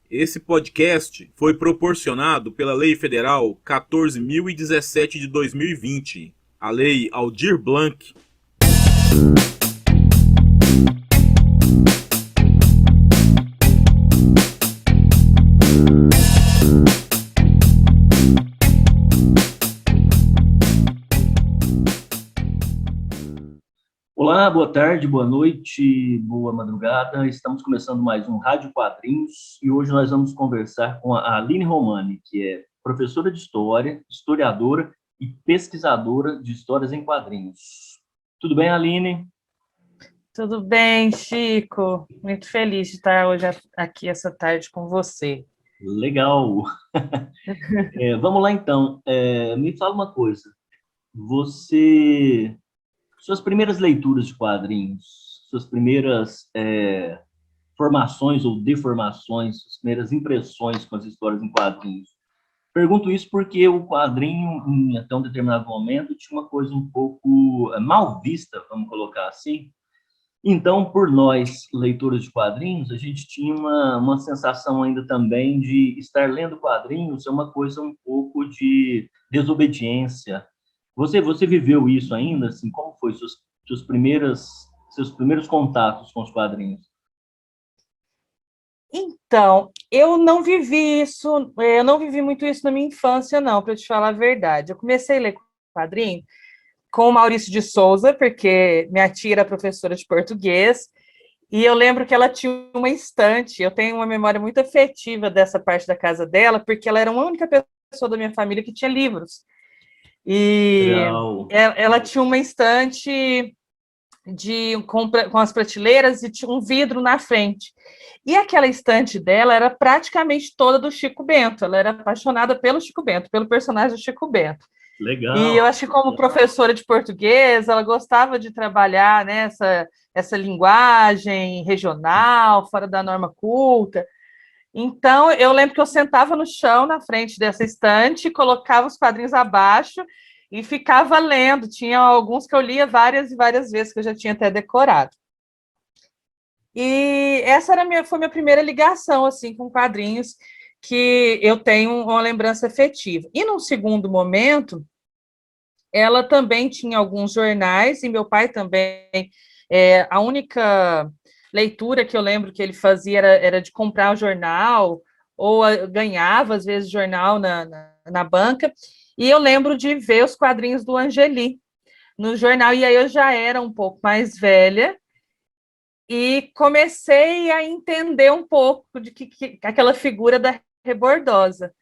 Esse podcast foi proporcionado pela Lei Federal 14.017 de 2020, a Lei Aldir Blanc. Olá, boa tarde, boa noite, boa madrugada. Estamos começando mais um Rádio Quadrinhos e hoje nós vamos conversar com a Aline Romani, que é professora de História, historiadora e pesquisadora de histórias em quadrinhos. Tudo bem, Aline? Tudo bem, Chico? Muito feliz de estar hoje aqui essa tarde com você. Legal. Vamos lá, então. Me fala uma coisa. Suas primeiras leituras de quadrinhos, suas primeiras formações ou deformações, as primeiras impressões com as histórias em quadrinhos. Pergunto isso porque o quadrinho, em até um determinado momento, tinha uma coisa um pouco mal vista, vamos colocar assim. Então, por nós, leitores de quadrinhos, a gente tinha uma sensação ainda também de estar lendo quadrinhos é uma coisa um pouco de desobediência. Você viveu isso ainda? Assim, como foi seus primeiros contatos com os quadrinhos? Então, eu não vivi muito isso na minha infância, não, para te falar a verdade. Eu comecei a ler quadrinho com o Maurício de Souza, porque minha tia era professora de português, e eu lembro que ela tinha uma estante. Eu tenho uma memória muito afetiva dessa parte da casa dela, porque ela era uma única pessoa da minha família que tinha livros. E Legal. ela tinha uma estante com as prateleiras e tinha um vidro na frente. E aquela estante dela era praticamente toda do Chico Bento. Ela era apaixonada pelo Chico Bento, pelo personagem do Chico Bento. E eu Legal. acho que como professora de português, ela gostava de trabalhar nessa essa linguagem regional, fora da norma culta. Então, eu lembro que eu sentava no chão, na frente dessa estante, colocava os quadrinhos abaixo e ficava lendo. Tinha alguns que eu lia várias e várias vezes, que eu já tinha até decorado. E essa foi minha primeira ligação assim com quadrinhos, que eu tenho uma lembrança afetiva. E num segundo momento, ela também tinha alguns jornais, e meu pai também. A única leitura que eu lembro que ele fazia era de comprar o jornal, ou ganhava, às vezes, jornal na banca, e eu lembro de ver os quadrinhos do Angeli no jornal, e aí eu já era um pouco mais velha, e comecei a entender um pouco de que aquela figura da Rebordosa,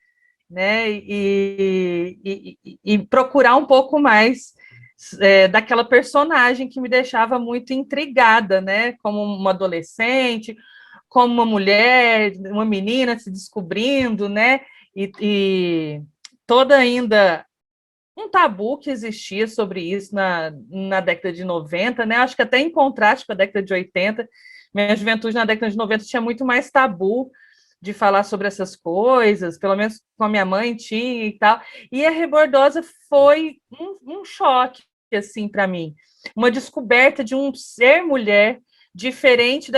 né? E procurar um pouco mais daquela personagem que me deixava muito intrigada, né? Como uma adolescente, como uma mulher, uma menina se descobrindo, né? E toda ainda um tabu que existia sobre isso na década de 90, né? Acho que até em contraste com a década de 80, minha juventude na década de 90 tinha muito mais tabu de falar sobre essas coisas, pelo menos com a minha mãe tinha e tal. E a Rebordosa foi um choque, assim, para mim. Uma descoberta de um ser mulher diferente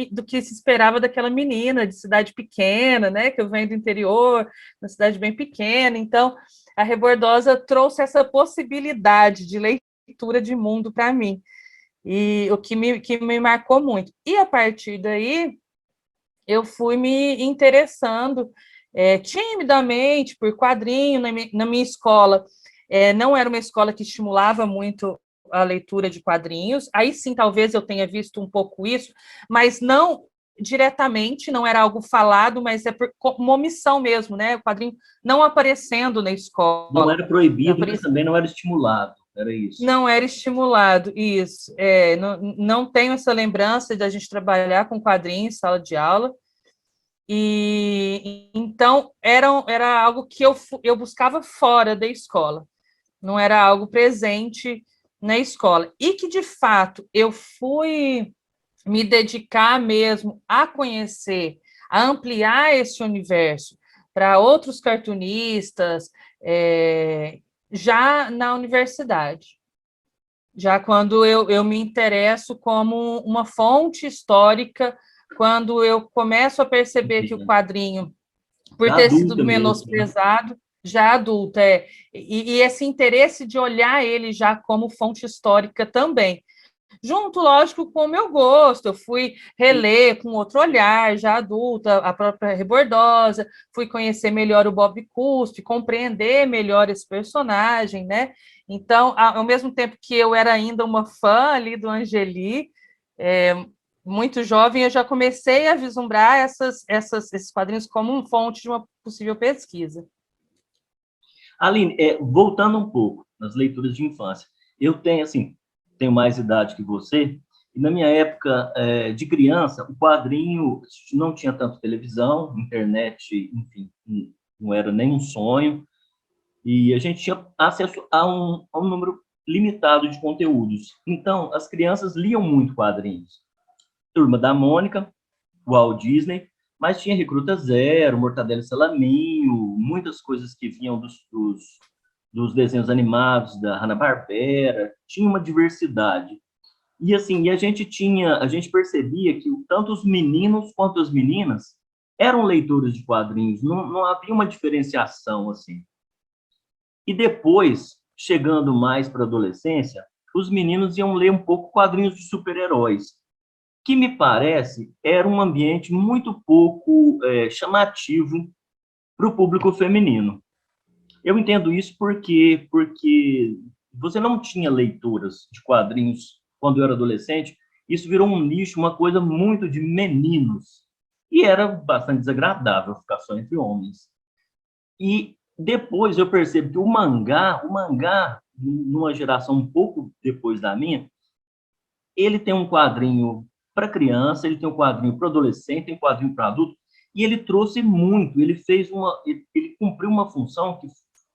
do que se esperava daquela menina de cidade pequena, né? Que eu venho do interior, uma cidade bem pequena. Então, a Rebordosa trouxe essa possibilidade de leitura de mundo para mim, e o que me marcou muito. E a partir daí, eu fui me interessando timidamente por quadrinho na minha escola. Não era uma escola que estimulava muito a leitura de quadrinhos. Aí sim, talvez eu tenha visto um pouco isso, mas não diretamente, não era algo falado, mas é por uma omissão mesmo, né? O quadrinho não aparecendo na Não escola. era proibido, mas Aparecia, também não era estimulado. Era isso. não era estimulado, isso. Não tenho essa lembrança de a gente trabalhar com quadrinhos em sala de aula. E então era algo que eu buscava fora da escola, não era algo presente na escola. E que, de fato, eu fui me dedicar mesmo a conhecer, a ampliar esse universo para outros cartunistas, já na universidade. Já quando eu me interesso como uma fonte histórica quando eu começo a perceber que o quadrinho, por Já ter sido adulta mesmo, né? menosprezado, já adulta, e esse interesse de olhar ele já como fonte histórica também. Junto, lógico, com o meu gosto, eu fui reler com outro olhar, já adulta, a própria Rebordosa, fui conhecer melhor o Bob Cuspe, compreender melhor esse personagem, né? Então, ao mesmo tempo que eu era ainda uma fã ali do Angeli, muito jovem, eu já comecei a vislumbrar esses quadrinhos como uma fonte de uma possível pesquisa. Aline, voltando um pouco nas leituras de infância, eu tenho, assim, tenho mais idade que você, e na minha época de criança, o quadrinho não tinha tanto televisão, internet, enfim, não era nem um sonho, e a gente tinha acesso a um número limitado de conteúdos. Então, as crianças liam muito quadrinhos. Turma da Mônica, Walt Disney, mas tinha Recruta Zero, Mortadelo e Salaminho, muitas coisas que vinham dos desenhos animados da Hanna-Barbera, tinha uma diversidade. E assim, a gente percebia que tanto os meninos quanto as meninas eram leitores de quadrinhos, não havia uma diferenciação assim. E depois, chegando mais para a adolescência, os meninos iam ler um pouco quadrinhos de super-heróis, que me parece era um ambiente muito pouco chamativo para o público feminino. Eu entendo isso porque você não tinha leituras de quadrinhos quando eu era adolescente, isso virou um nicho, uma coisa muito de meninos, e era bastante desagradável ficar só entre homens. E depois eu percebo que o mangá, numa geração um pouco depois da minha, ele tem um quadrinho para criança, ele tem um quadrinho para adolescente, tem um quadrinho para adulto, e ele trouxe muito, ele cumpriu uma função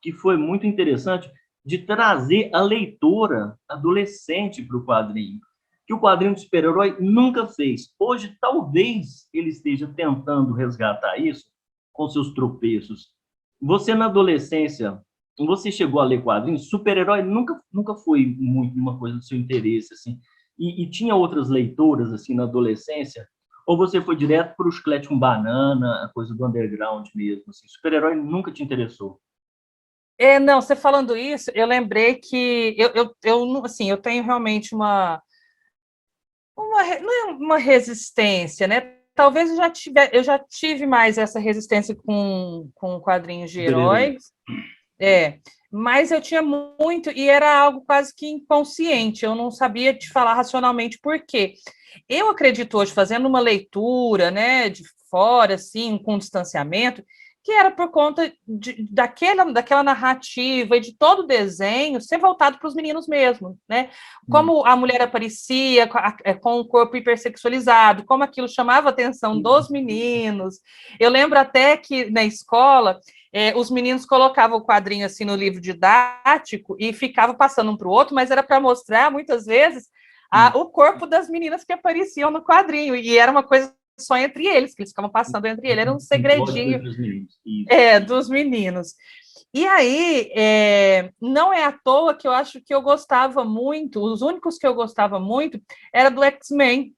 que foi muito interessante, de trazer a leitora adolescente para o quadrinho, que o quadrinho de super-herói nunca fez. Hoje, talvez ele esteja tentando resgatar isso com seus tropeços. Você, na adolescência, você chegou a ler quadrinhos? Super-herói nunca foi muito uma coisa do seu interesse, assim. E tinha outras leitoras, assim, na adolescência? Ou você foi direto para o Chiclete com Banana, a coisa do underground mesmo? Assim, super-herói nunca te interessou? Não, você falando isso, eu lembrei que assim, eu tenho realmente não é uma resistência, né? Talvez eu já tive mais essa resistência com quadrinhos de heróis, mas eu tinha muito, e era algo quase que inconsciente, eu não sabia te falar racionalmente por quê. Eu acredito hoje, fazendo uma leitura, né, de fora, assim, com distanciamento, que era por conta daquela narrativa e de todo o desenho ser voltado para os meninos mesmo, né? Como a mulher aparecia com o corpo hipersexualizado, como aquilo chamava a atenção dos meninos. Eu lembro até que na escola os meninos colocavam o quadrinho assim no livro didático e ficavam passando um para o outro, mas era para mostrar, muitas vezes, o corpo das meninas que apareciam no quadrinho, e era uma coisa só entre eles, que eles ficavam passando entre eles, era um segredinho dos meninos. E aí, não é à toa que eu acho que eu gostava muito, os únicos que eu gostava muito era do X-Men,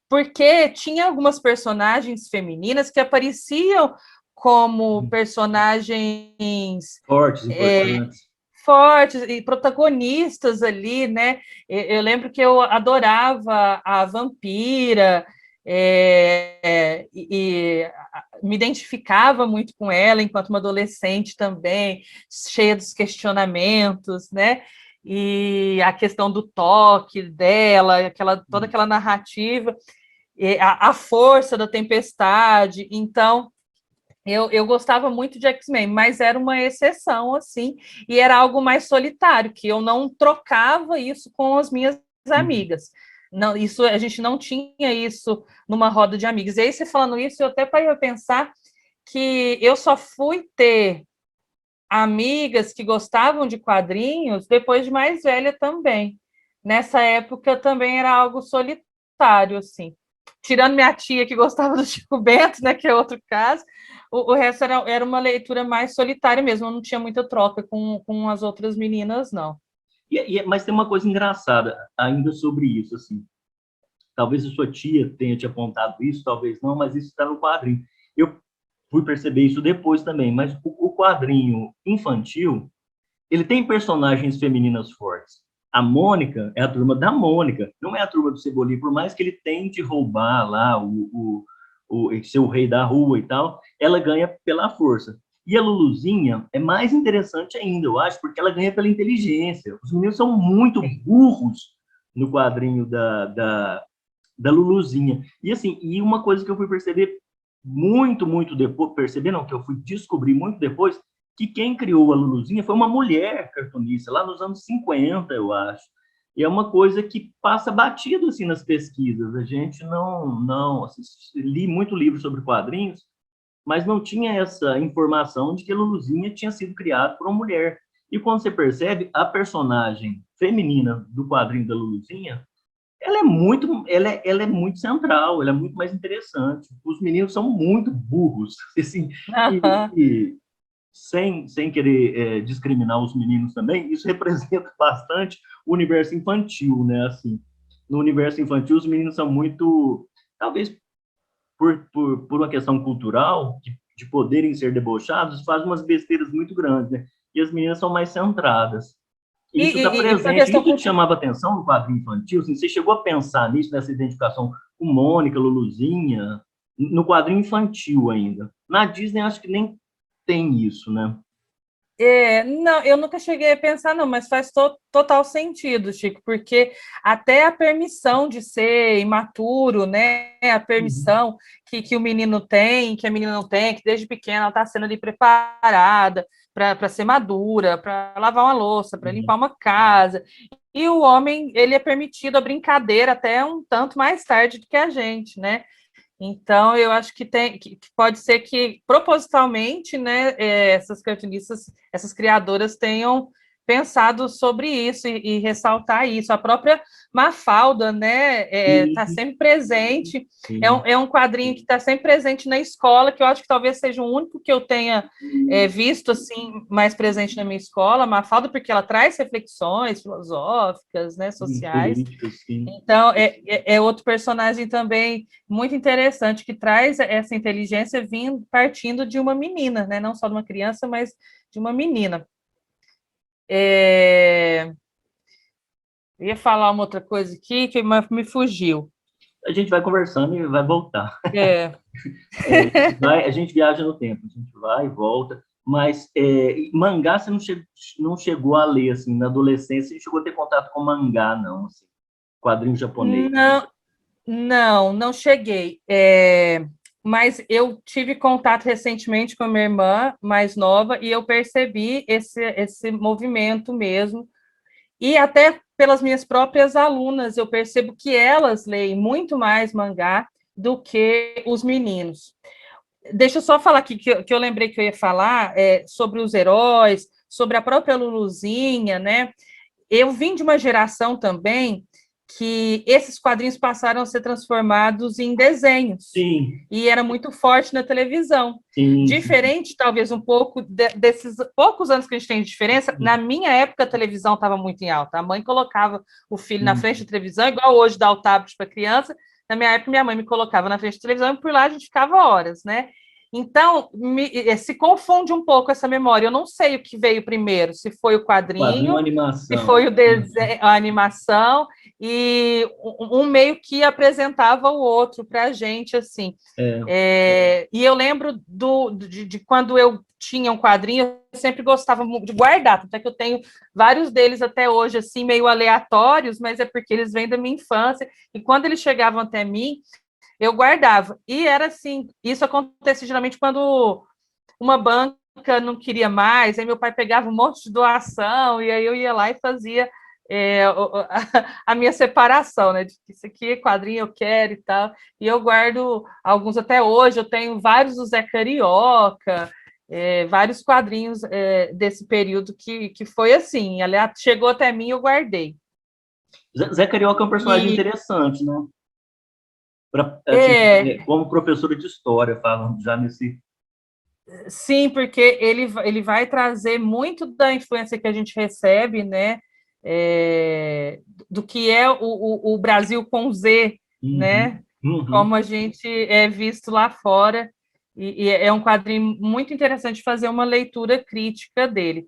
porque tinha algumas personagens femininas que apareciam como personagens fortes, importantes. Fortes e protagonistas ali, né? Eu lembro que eu adorava a Vampira, e me identificava muito com ela enquanto uma adolescente também, cheia dos questionamentos, né? E a questão do toque dela, toda aquela narrativa, a força da tempestade. Então, eu gostava muito de X-Men, mas era uma exceção, assim, e era algo mais solitário, que eu não trocava isso com as minhas amigas. Não, isso, a gente não tinha isso numa roda de amigos. E aí, você falando isso, eu até parei a pensar que eu só fui ter amigas que gostavam de quadrinhos depois de mais velha também. Nessa época também era algo solitário, assim. Tirando minha tia que gostava do Chico Bento, né, que é outro caso, o resto era uma leitura mais solitária mesmo, eu não tinha muita troca com as outras meninas, não. Mas tem uma coisa engraçada ainda sobre isso, assim. talvez a sua tia tenha te apontado isso, talvez não, mas isso está no quadrinho. Eu fui perceber isso depois também, mas o quadrinho infantil, ele tem personagens femininas fortes. A Mônica é a turma da Mônica, não é a turma do Cebolinha, por mais que ele tente roubar lá ser o rei da rua e tal, ela ganha pela força. E a Luluzinha é mais interessante ainda, eu acho, porque ela ganha pela inteligência. Os meninos são muito burros no quadrinho da Luluzinha. E assim, e uma coisa que eu fui perceber muito depois, perceber não, que eu fui descobrir muito depois, que quem criou a Luluzinha foi uma mulher cartunista, lá nos anos 50, eu acho. E é uma coisa que passa batido assim nas pesquisas. A gente não assim, li muito livro sobre quadrinhos, mas não tinha essa informação de que a Luluzinha tinha sido criada por uma mulher. E quando você percebe, a personagem feminina do quadrinho da Luluzinha, ela é muito central, ela é muito mais interessante. Os meninos são muito burros, assim, e sem querer discriminar os meninos também, isso representa bastante o universo infantil, né? Assim, no universo infantil, os meninos são muito, talvez por uma questão cultural, de poderem ser debochados, fazem umas besteiras muito grandes, né? E as meninas são mais centradas. E isso está presente. Isso te chamava atenção no quadrinho infantil? Assim, você chegou a pensar nisso, nessa identificação com Mônica, Luluzinha, no quadrinho infantil ainda? Na Disney, acho que nem tem isso, né? Não, eu nunca cheguei a pensar, não, mas faz total sentido, Chico, porque até a permissão de ser imaturo, né? A permissão que o menino tem, que a menina não tem, que desde pequena ela está sendo ali preparada para ser madura, para lavar uma louça, para limpar uma casa. E o homem, ele é permitido a brincadeira até um tanto mais tarde do que a gente, né? Então, eu acho que pode ser que, propositalmente, né, essas cartunistas, essas criadoras tenham pensado sobre isso e ressaltar isso. A própria Mafalda, né, está sempre presente. É um quadrinho que está sempre presente na escola, que eu acho que talvez seja o único que eu tenha visto assim mais presente na minha escola, a Mafalda, porque ela traz reflexões filosóficas, né, sociais. Então, é outro personagem também muito interessante, que traz essa inteligência partindo de uma menina, né? Não só de uma criança, mas de uma menina. Eu ia falar uma outra coisa aqui, que me fugiu. A gente vai conversando e vai voltar. A gente viaja no tempo, a gente vai e volta. Mas mangá você não chegou a ler, assim, na adolescência, você chegou a ter contato com mangá, não, assim, quadrinho japonês. Não cheguei. Mas eu tive contato recentemente com a minha irmã mais nova e eu percebi esse movimento mesmo. E até pelas minhas próprias alunas, eu percebo que elas leem muito mais mangá do que os meninos. Deixa eu só falar aqui, que eu lembrei que eu ia falar sobre os heróis, sobre a própria Luluzinha, né? Eu vim de uma geração também que esses quadrinhos passaram a ser transformados em desenhos. Sim. E era muito forte na televisão. Sim, diferente, talvez, um pouco desses poucos anos que a gente tem de diferença. Na minha época, a televisão estava muito em alta. A mãe colocava o filho na frente da televisão, igual hoje dá o tablet para a criança. Na minha época, minha mãe me colocava na frente da televisão e por lá a gente ficava horas, né? Então, se confunde um pouco essa memória. Eu não sei o que veio primeiro, se foi o quadrinho, se foi o desenho, a animação, e um meio que apresentava o outro para a gente, assim. E eu lembro de quando eu tinha um quadrinho, eu sempre gostava de guardar, até que eu tenho vários deles até hoje, assim, meio aleatórios, mas é porque eles vêm da minha infância, e quando eles chegavam até mim, eu guardava. E era assim, isso acontecia geralmente quando uma banca não queria mais, aí meu pai pegava um monte de doação, e aí eu ia lá e fazia a minha separação, né? De que isso aqui é quadrinho, eu quero e tal. E eu guardo alguns até hoje, eu tenho vários do Zé Carioca, vários quadrinhos desse período que foi assim, aliás, chegou até mim e eu guardei. Zé Carioca é um personagem interessante, né? Como professora de história, falam já nesse... Sim, porque ele vai trazer muito da influência que a gente recebe, né, do que é o Brasil com Z Uhum, né? uhum. Como a gente é visto lá fora, e é um quadrinho muito interessante fazer uma leitura crítica dele.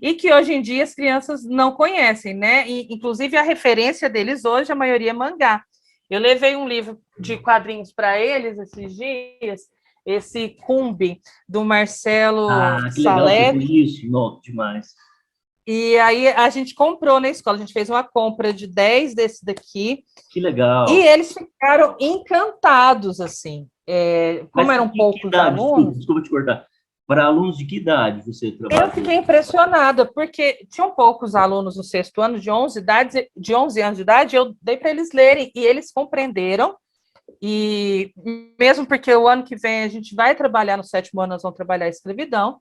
E que hoje em dia as crianças não conhecem, né? E, inclusive a referência deles hoje, a maioria é mangá. Eu levei um livro de quadrinhos para eles esses dias, esse Cumbi, do Marcelo Ah, que legal, você Salé, tem isso? Não, demais. e aí a gente comprou na escola, a gente fez uma compra de 10 desse daqui, Que e legal. eles ficaram encantados, assim. Como Mas eram que poucos idade? Desculpa, alunos, desculpa te cortar. Para alunos de que idade você eu trabalhou? fiquei impressionada, porque tinham poucos alunos no sexto ano, de 11 anos de idade, eu dei para eles lerem, e eles compreenderam, e mesmo porque o ano que vem a gente vai trabalhar, no sétimo ano nós vamos trabalhar a escravidão,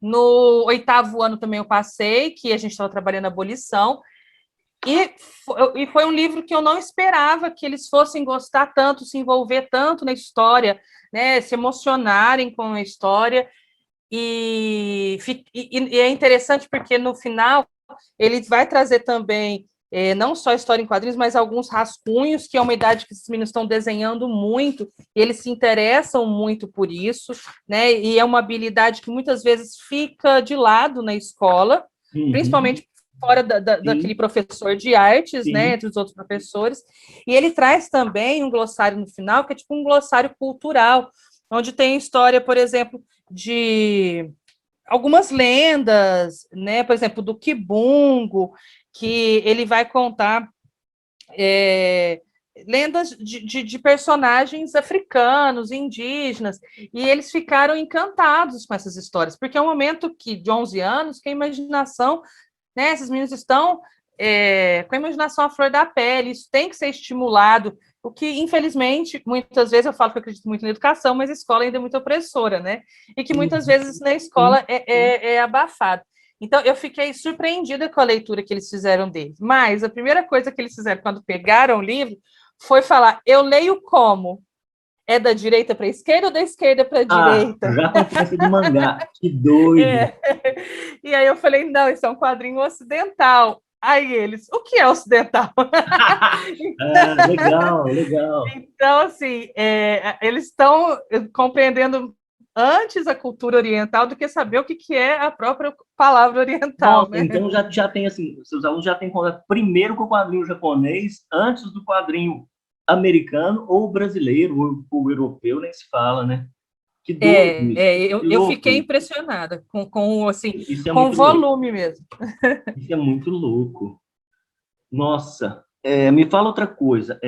no oitavo ano também eu passei, que a gente estava trabalhando a abolição, e foi um livro que eu não esperava que eles fossem gostar tanto, se envolver tanto na história, né, se emocionarem com a história. E é interessante porque no final ele vai trazer também não só a história em quadrinhos, mas alguns rascunhos, que é uma idade que esses meninos estão desenhando muito, eles se interessam muito por isso, né? E é uma habilidade que muitas vezes fica de lado na escola, Uhum, principalmente fora daquele sim, professor de artes, né, sim. entre os outros professores. E ele traz também um glossário no final, que é tipo um glossário cultural, onde tem história, por exemplo, de algumas lendas, né? Por exemplo, do Kibungo, que ele vai contar é, lendas de personagens africanos, indígenas, e eles ficaram encantados com essas histórias, porque é um momento que, de 11 anos, que a imaginação, né? Esses meninos estão com a imaginação à flor da pele, isso tem que ser estimulado, o que, infelizmente, muitas vezes eu falo que eu acredito muito na educação, mas a escola ainda é muito opressora, né? E que muitas Uhum, vezes na sim, escola sim. é abafado. Então, eu fiquei surpreendida com a leitura que eles fizeram dele. Mas a primeira coisa que eles fizeram quando pegaram o livro foi falar: eu leio como? É da direita para a esquerda ou da esquerda para a Ah, direita? já com influência do mangá. Que doido. É. E aí eu falei, não, isso é um quadrinho ocidental. Aí eles, o que é ocidental? Ah, legal, legal. Então, assim, eles estão compreendendo antes a cultura oriental do que saber o que é a própria palavra oriental, Nossa, né? então já tem assim, seus alunos já têm contato primeiro com o quadrinho japonês, antes do quadrinho americano ou brasileiro, ou europeu, nem se fala, né? Que doido isso. Que Eu louco fiquei isso. impressionada com assim, Isso é com o muito louco. volume mesmo. Isso é muito louco. Nossa, me fala outra coisa.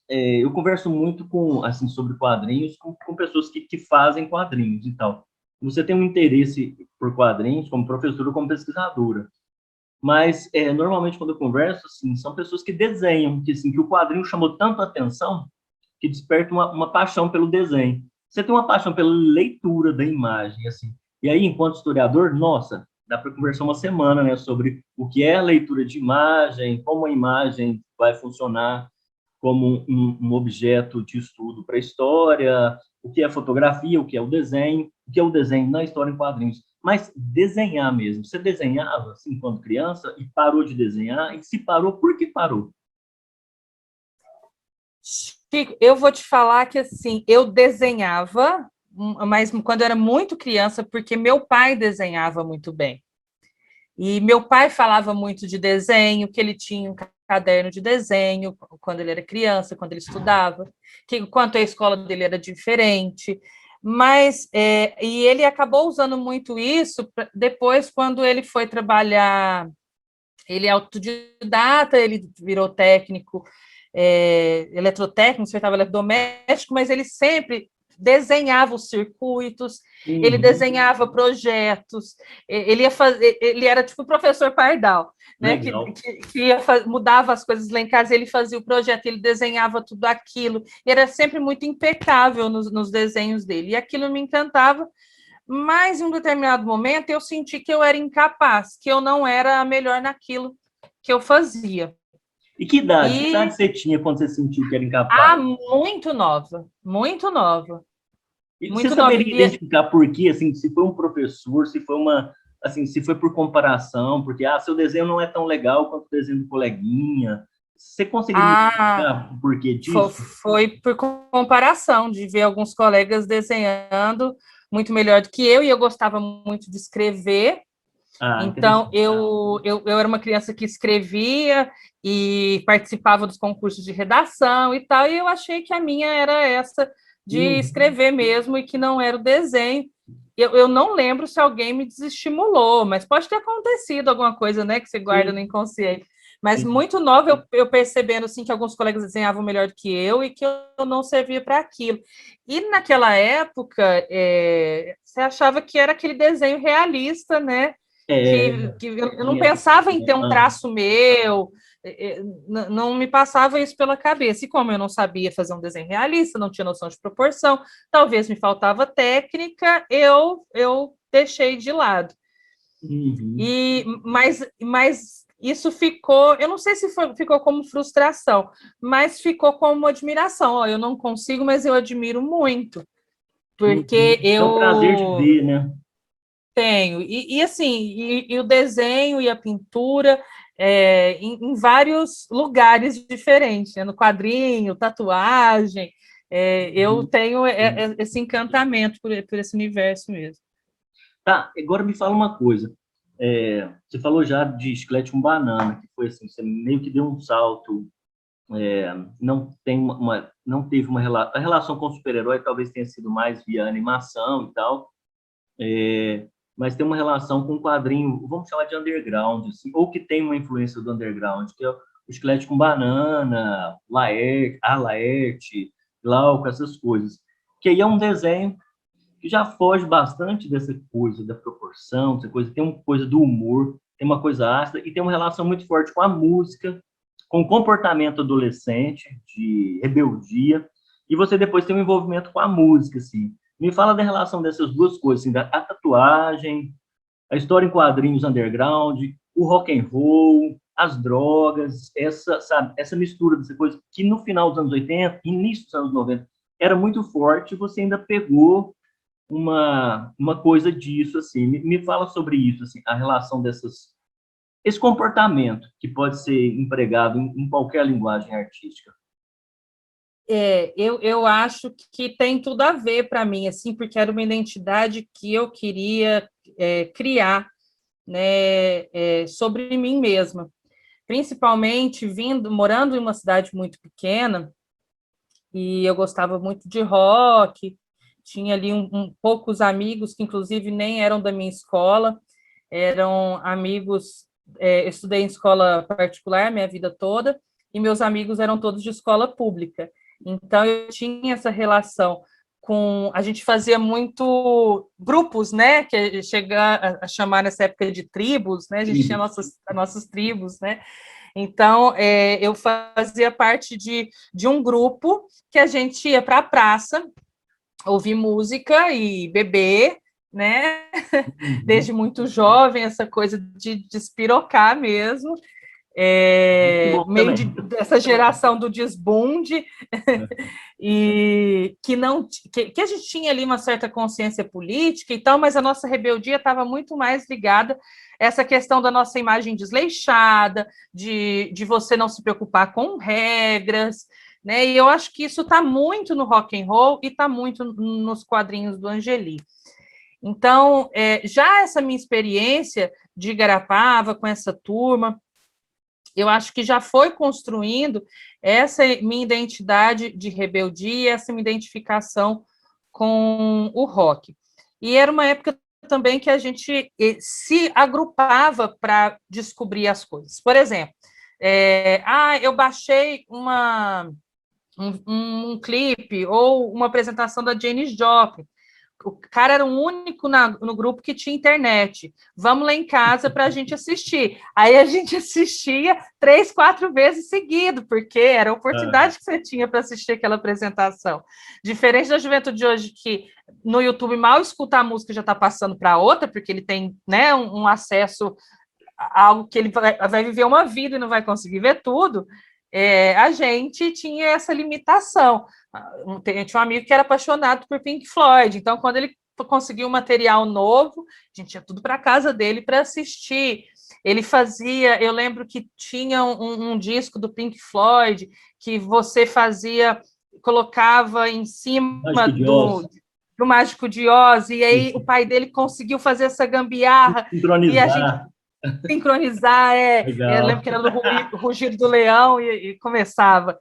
Eu converso muito com, assim, sobre quadrinhos com pessoas que fazem quadrinhos e tal. Você tem um interesse por quadrinhos como professora ou como pesquisadora. Mas, normalmente, quando eu converso, assim, são pessoas que desenham, que, assim, que o quadrinho chamou tanto a atenção que desperta uma paixão pelo desenho. Você tem uma paixão pela leitura da imagem, assim. E aí, enquanto historiador, nossa, dá para conversar uma semana, né, sobre o que é a leitura de imagem, como a imagem vai funcionar como um objeto de estudo para a história, o que é fotografia, o que é o desenho na história em quadrinhos. Mas desenhar mesmo. Você desenhava, assim, quando criança, e parou de desenhar? E se parou, por que parou? Chico, eu vou te falar que assim, eu desenhava, mas quando eu era muito criança, porque meu pai desenhava muito bem. E meu pai falava muito de desenho, que ele tinha um caderno de desenho quando ele era criança, quando ele estudava, que quanto a escola dele era diferente. Mas e ele acabou usando muito isso depois quando ele foi trabalhar. Ele é autodidata, ele virou técnico, eletrotécnico, estava eletrodoméstico, mas ele sempre desenhava os circuitos, ele Uhum, desenhava projetos, ele ia fazer, ele era tipo o professor Pardal, né? legal. Mudava as coisas lá em casa, ele fazia o projeto, ele desenhava tudo aquilo, e era sempre muito impecável nos desenhos dele, e aquilo me encantava, mas em um determinado momento eu senti que eu era incapaz, que eu não era a melhor naquilo que eu fazia. E que idade? Que idade E você tinha quando você sentiu que era incapaz? muito nova, muito nova, E você muito nova. saberia identificar por quê, assim, se foi um professor, se foi assim, se foi por comparação, porque, seu desenho não é tão legal quanto o desenho do coleguinha. Você conseguiria explicar o porquê disso? Foi por comparação, de ver alguns colegas desenhando muito melhor do que eu, e eu gostava muito de escrever. Então, eu era uma criança que escrevia e participava dos concursos de redação e tal, e eu achei que a minha era essa, de escrever mesmo, e que não era o desenho. Eu não lembro se alguém me desestimulou, mas pode ter acontecido alguma coisa, né, que você guarda no inconsciente. Mas muito nova, eu percebendo assim, que alguns colegas desenhavam melhor do que eu e que eu não servia para aquilo. E naquela época, você achava que era aquele desenho realista, né? Que eu não pensava em ter um traço meu, não me passava isso pela cabeça. E como eu não sabia fazer um desenho realista, não tinha noção de proporção, talvez me faltava técnica, eu deixei de lado. Mas isso ficou, eu não sei se ficou como frustração, mas ficou como admiração. Ó, eu não consigo, mas eu admiro muito. Porque É um prazer de ver, né? Tenho. E assim, o desenho e a pintura em vários lugares diferentes, né? No quadrinho, tatuagem. Eu tenho esse encantamento por esse universo mesmo. Tá, agora me fala uma coisa. Você falou já de Chiclete com Banana, que foi assim, você meio que deu um salto, não teve uma relação, a relação com o super-herói talvez tenha sido mais via animação e tal, mas tem uma relação com um quadrinho, vamos chamar de underground, assim, ou que tem uma influência do underground, que é o Chiclete com Banana, Laerte, Glauco, essas coisas. Que aí é um desenho que já foge bastante dessa coisa da proporção, dessa coisa, tem uma coisa do humor, tem uma coisa ácida, e tem uma relação muito forte com a música, com o comportamento adolescente, de rebeldia, e você depois tem um envolvimento com a música, assim. Me fala da relação dessas duas coisas, assim, a tatuagem, a história em quadrinhos underground, o rock and roll, as drogas, essa mistura dessa coisa que no final dos anos 80, início dos anos 90, era muito forte, e você ainda pegou uma coisa disso, assim. Me fala sobre isso, assim, a relação esse comportamento que pode ser empregado em qualquer linguagem artística. Eu acho que tem tudo a ver para mim, assim, porque era uma identidade que eu queria criar, né, sobre mim mesma. Principalmente morando em uma cidade muito pequena, e eu gostava muito de rock, tinha ali poucos amigos, que inclusive nem eram da minha escola, eram amigos, eu estudei em escola particular minha vida toda, e meus amigos eram todos de escola pública. Então, eu tinha essa relação a gente fazia muito grupos, né, que chega a chamar nessa época de tribos, né, a gente tinha nossas tribos, né, então eu fazia parte de um grupo que a gente ia para a praça, ouvir música e beber, né, desde muito jovem, essa coisa de despirocar mesmo, meio dessa geração do desbunde, e que a gente tinha ali uma certa consciência política e tal, mas a nossa rebeldia estava muito mais ligada a essa questão da nossa imagem desleixada, de você não se preocupar com regras, né? E eu acho que isso está muito no rock and roll e está muito nos quadrinhos do Angeli. Então, já essa minha experiência de Igarapava com essa turma, eu acho que já foi construindo essa minha identidade de rebeldia, essa minha identificação com o rock. E era uma época também que a gente se agrupava para descobrir as coisas. Por exemplo, eu baixei um clipe ou uma apresentação da Janis Joplin. O cara era o único no grupo que tinha internet. Vamos lá em casa para a gente assistir. Aí a gente assistia 3, 4 vezes seguido, porque era a oportunidade que você tinha para assistir aquela apresentação. Diferente da juventude de hoje, que no YouTube mal escutar a música já está passando para outra, porque ele tem, né, um acesso a algo que ele vai viver uma vida e não vai conseguir ver tudo. A gente tinha essa limitação. Tinha um amigo que era apaixonado por Pink Floyd, então quando ele conseguiu um material novo, a gente ia tudo para a casa dele para assistir. Ele fazia, eu lembro que tinha um disco do Pink Floyd que você fazia, colocava em cima do Mágico de Oz, e aí o pai dele conseguiu fazer essa gambiarra, e a gente sincronizar, eu lembro que era no Rugido do Leão e começava.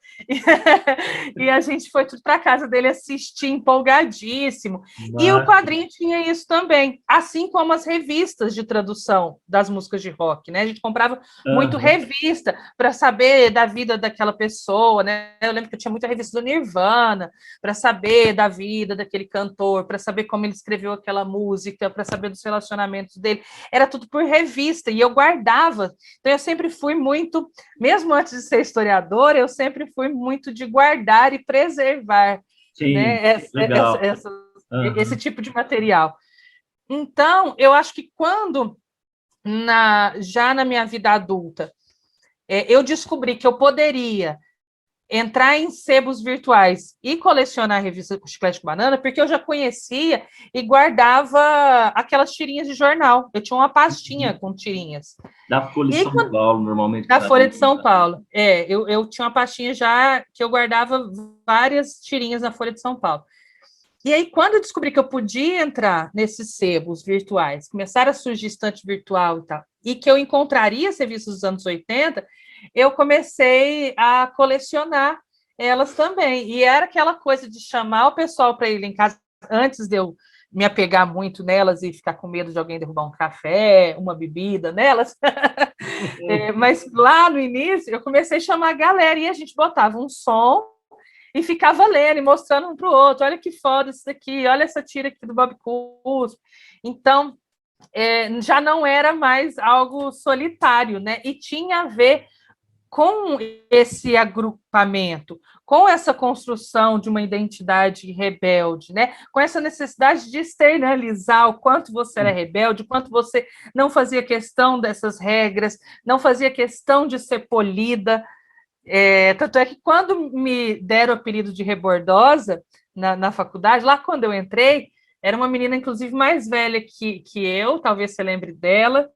E a gente foi tudo para casa dele assistir, empolgadíssimo. E o quadrinho tinha isso também, assim como as revistas de tradução das músicas de rock, né? A gente comprava muito revista para saber da vida daquela pessoa, né? Eu lembro que eu tinha muita revista do Nirvana para saber da vida daquele cantor, para saber como ele escreveu aquela música, para saber dos relacionamentos dele. Era tudo por revista, e eu guardava. Então, eu sempre fui muito, mesmo antes de ser historiadora, eu sempre fui muito de guardar e preservar, né, esse tipo de material. Então, eu acho que quando, já na minha vida adulta, eu descobri que eu poderia entrar em sebos virtuais e colecionar a revista Chiclete com Banana, porque eu já conhecia e guardava aquelas tirinhas de jornal. Eu tinha uma pastinha com tirinhas. Da Folha de São Paulo, normalmente. Da Folha de São Paulo. Eu tinha uma pastinha já que eu guardava várias tirinhas na Folha de São Paulo. E aí, quando eu descobri que eu podia entrar nesses sebos virtuais, começaram a surgir estante virtual e tal, e que eu encontraria serviços dos anos 80, eu comecei a colecionar elas também. E era aquela coisa de chamar o pessoal para ir em casa, antes de eu me apegar muito nelas e ficar com medo de alguém derrubar um café, uma bebida nelas. Mas lá no início, eu comecei a chamar a galera, e a gente botava um som e ficava lendo e mostrando um para o outro. Olha que foda isso daqui, olha essa tira aqui do Bob Cuspe. Então, já não era mais algo solitário, né? E tinha a ver com esse agrupamento, com essa construção de uma identidade rebelde, né? Com essa necessidade de externalizar o quanto você era rebelde, o quanto você não fazia questão dessas regras, não fazia questão de ser polida. Tanto é que quando me deram o apelido de rebordosa na faculdade, lá quando eu entrei, era uma menina, inclusive, mais velha que eu, talvez você lembre dela.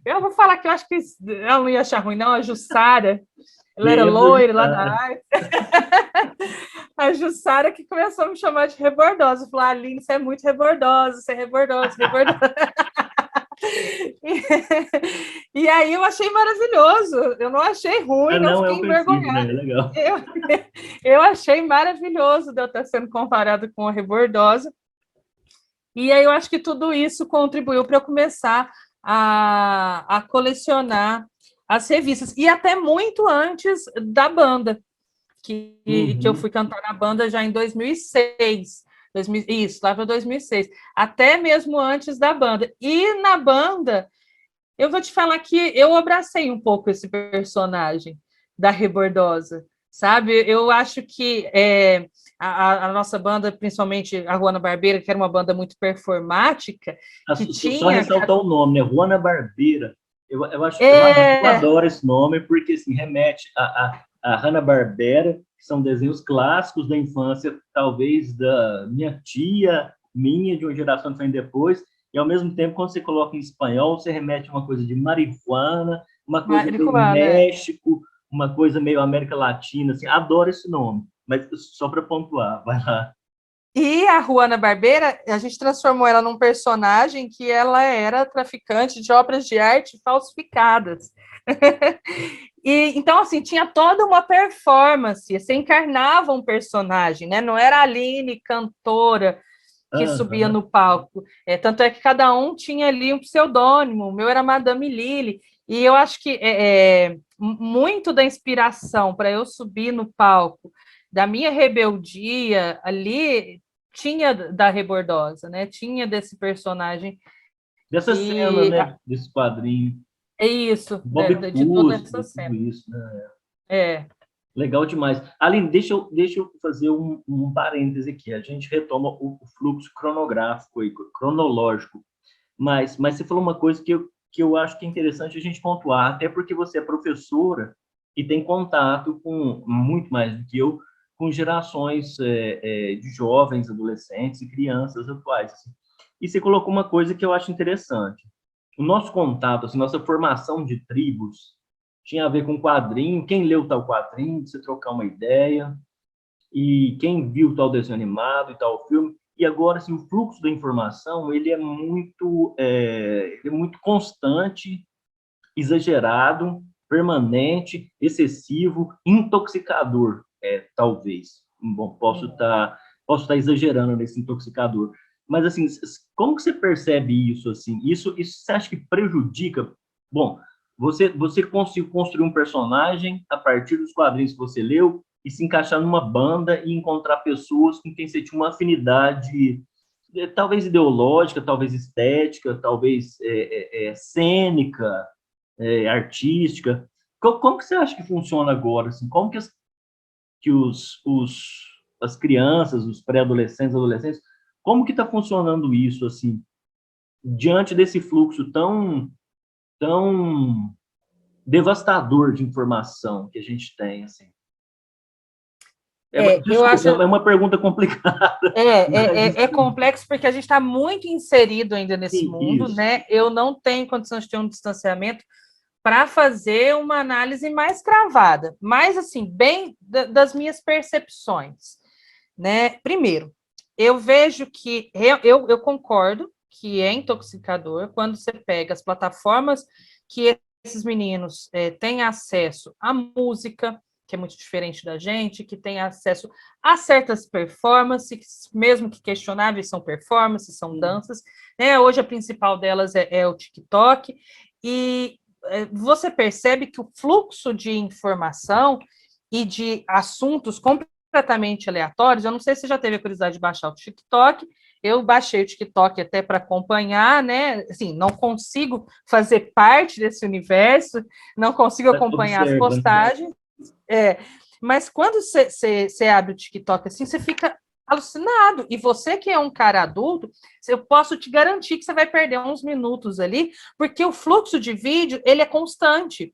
Eu vou falar que eu acho que ela não ia achar ruim, não, a Jussara. Ela era loira lá na arte. A Jussara que começou a me chamar de rebordosa. Falou, Aline, você é muito rebordosa, você é rebordosa, rebordosa. E aí eu achei maravilhoso, eu não achei ruim, não fiquei envergonhada. Eu achei maravilhoso de eu estar sendo comparada com a rebordosa. E aí eu acho que tudo isso contribuiu para eu começar a colecionar as revistas, e até muito antes da banda, que eu fui cantar na banda já em 2006. Isso, lá para 2006, até mesmo antes da banda. E na banda, eu vou te falar que eu abracei um pouco esse personagem da Rebordosa, sabe? Eu acho que a nossa banda, principalmente a Juana Barbeira, que era uma banda muito performática, que tinha... Só ressaltar o nome, né? Juana Barbeira. Eu adoro esse nome, porque assim, remete a Hanna-Barbera, que são desenhos clássicos da infância, talvez da minha tia, de uma geração que vem depois, e ao mesmo tempo, quando você coloca em espanhol, você remete a uma coisa de marihuana, uma coisa do México, uma coisa meio América Latina, assim, adoro esse nome, mas só para pontuar, vai lá. E a Juana Barbeira, a gente transformou ela num personagem que ela era traficante de obras de arte falsificadas. E, então, assim, tinha toda uma performance, você encarnava um personagem, né? Não era a Aline, cantora, que subia no palco. Tanto é que cada um tinha ali um pseudônimo, o meu era Madame Lili, e eu acho que muito da inspiração para eu subir no palco, da minha rebeldia ali, tinha da Rebordosa, né? Tinha desse personagem. Dessa cena, né? Desse quadrinho. É isso, de toda essa cena. Isso, né? Legal demais. Aline, deixa eu fazer um parêntese aqui. A gente retoma o fluxo cronográfico, cronológico. Mas você falou uma coisa que eu acho que é interessante a gente pontuar, até porque você é professora e tem contato com, muito mais do que eu, com gerações de jovens, adolescentes e crianças atuais. E você colocou uma coisa que eu acho interessante. o nosso contato, assim, nossa formação de tribos tinha a ver com quadrinho, quem leu tal quadrinho, você trocar uma ideia, e quem viu tal desenho animado e tal filme. E agora, assim, o fluxo da informação, ele é muito constante, exagerado, permanente, excessivo, intoxicador, talvez. Bom, posso estar exagerando nesse intoxicador. Mas, assim, como que você percebe isso, assim? Isso você acha que prejudica? Bom, você conseguiu construir um personagem a partir dos quadrinhos que você leu e se encaixar numa banda e encontrar pessoas com quem você tinha uma afinidade, talvez ideológica, talvez estética, talvez cênica, artística. Como que você acha que funciona agora? Assim? Como que as crianças, os pré-adolescentes, adolescentes, como que está funcionando isso, assim, diante desse fluxo tão devastador de informação que a gente tem, assim? Eu Desculpa, acho é uma pergunta complicada. é complexo porque a gente está muito inserido ainda nesse Sim, mundo, isso. né? Eu não tenho condições de ter um distanciamento para fazer uma análise mais cravada, mas assim, bem das minhas percepções, né? Primeiro, eu vejo que eu concordo que é intoxicador quando você pega as plataformas que esses meninos têm acesso à música, que é muito diferente da gente, que tem acesso a certas performances, mesmo que questionáveis, são performances, são danças. Né? Hoje a principal delas é o TikTok, e você percebe que o fluxo de informação e de assuntos completamente aleatórios, eu não sei se você já teve a curiosidade de baixar o TikTok, eu baixei o TikTok até para acompanhar, né? Assim, não consigo fazer parte desse universo, não consigo acompanhar as Observa, né? postagens, mas quando você abre o TikTok assim, você fica alucinado. E você que é um cara adulto, eu posso te garantir que você vai perder uns minutos ali, porque o fluxo de vídeo, ele é constante.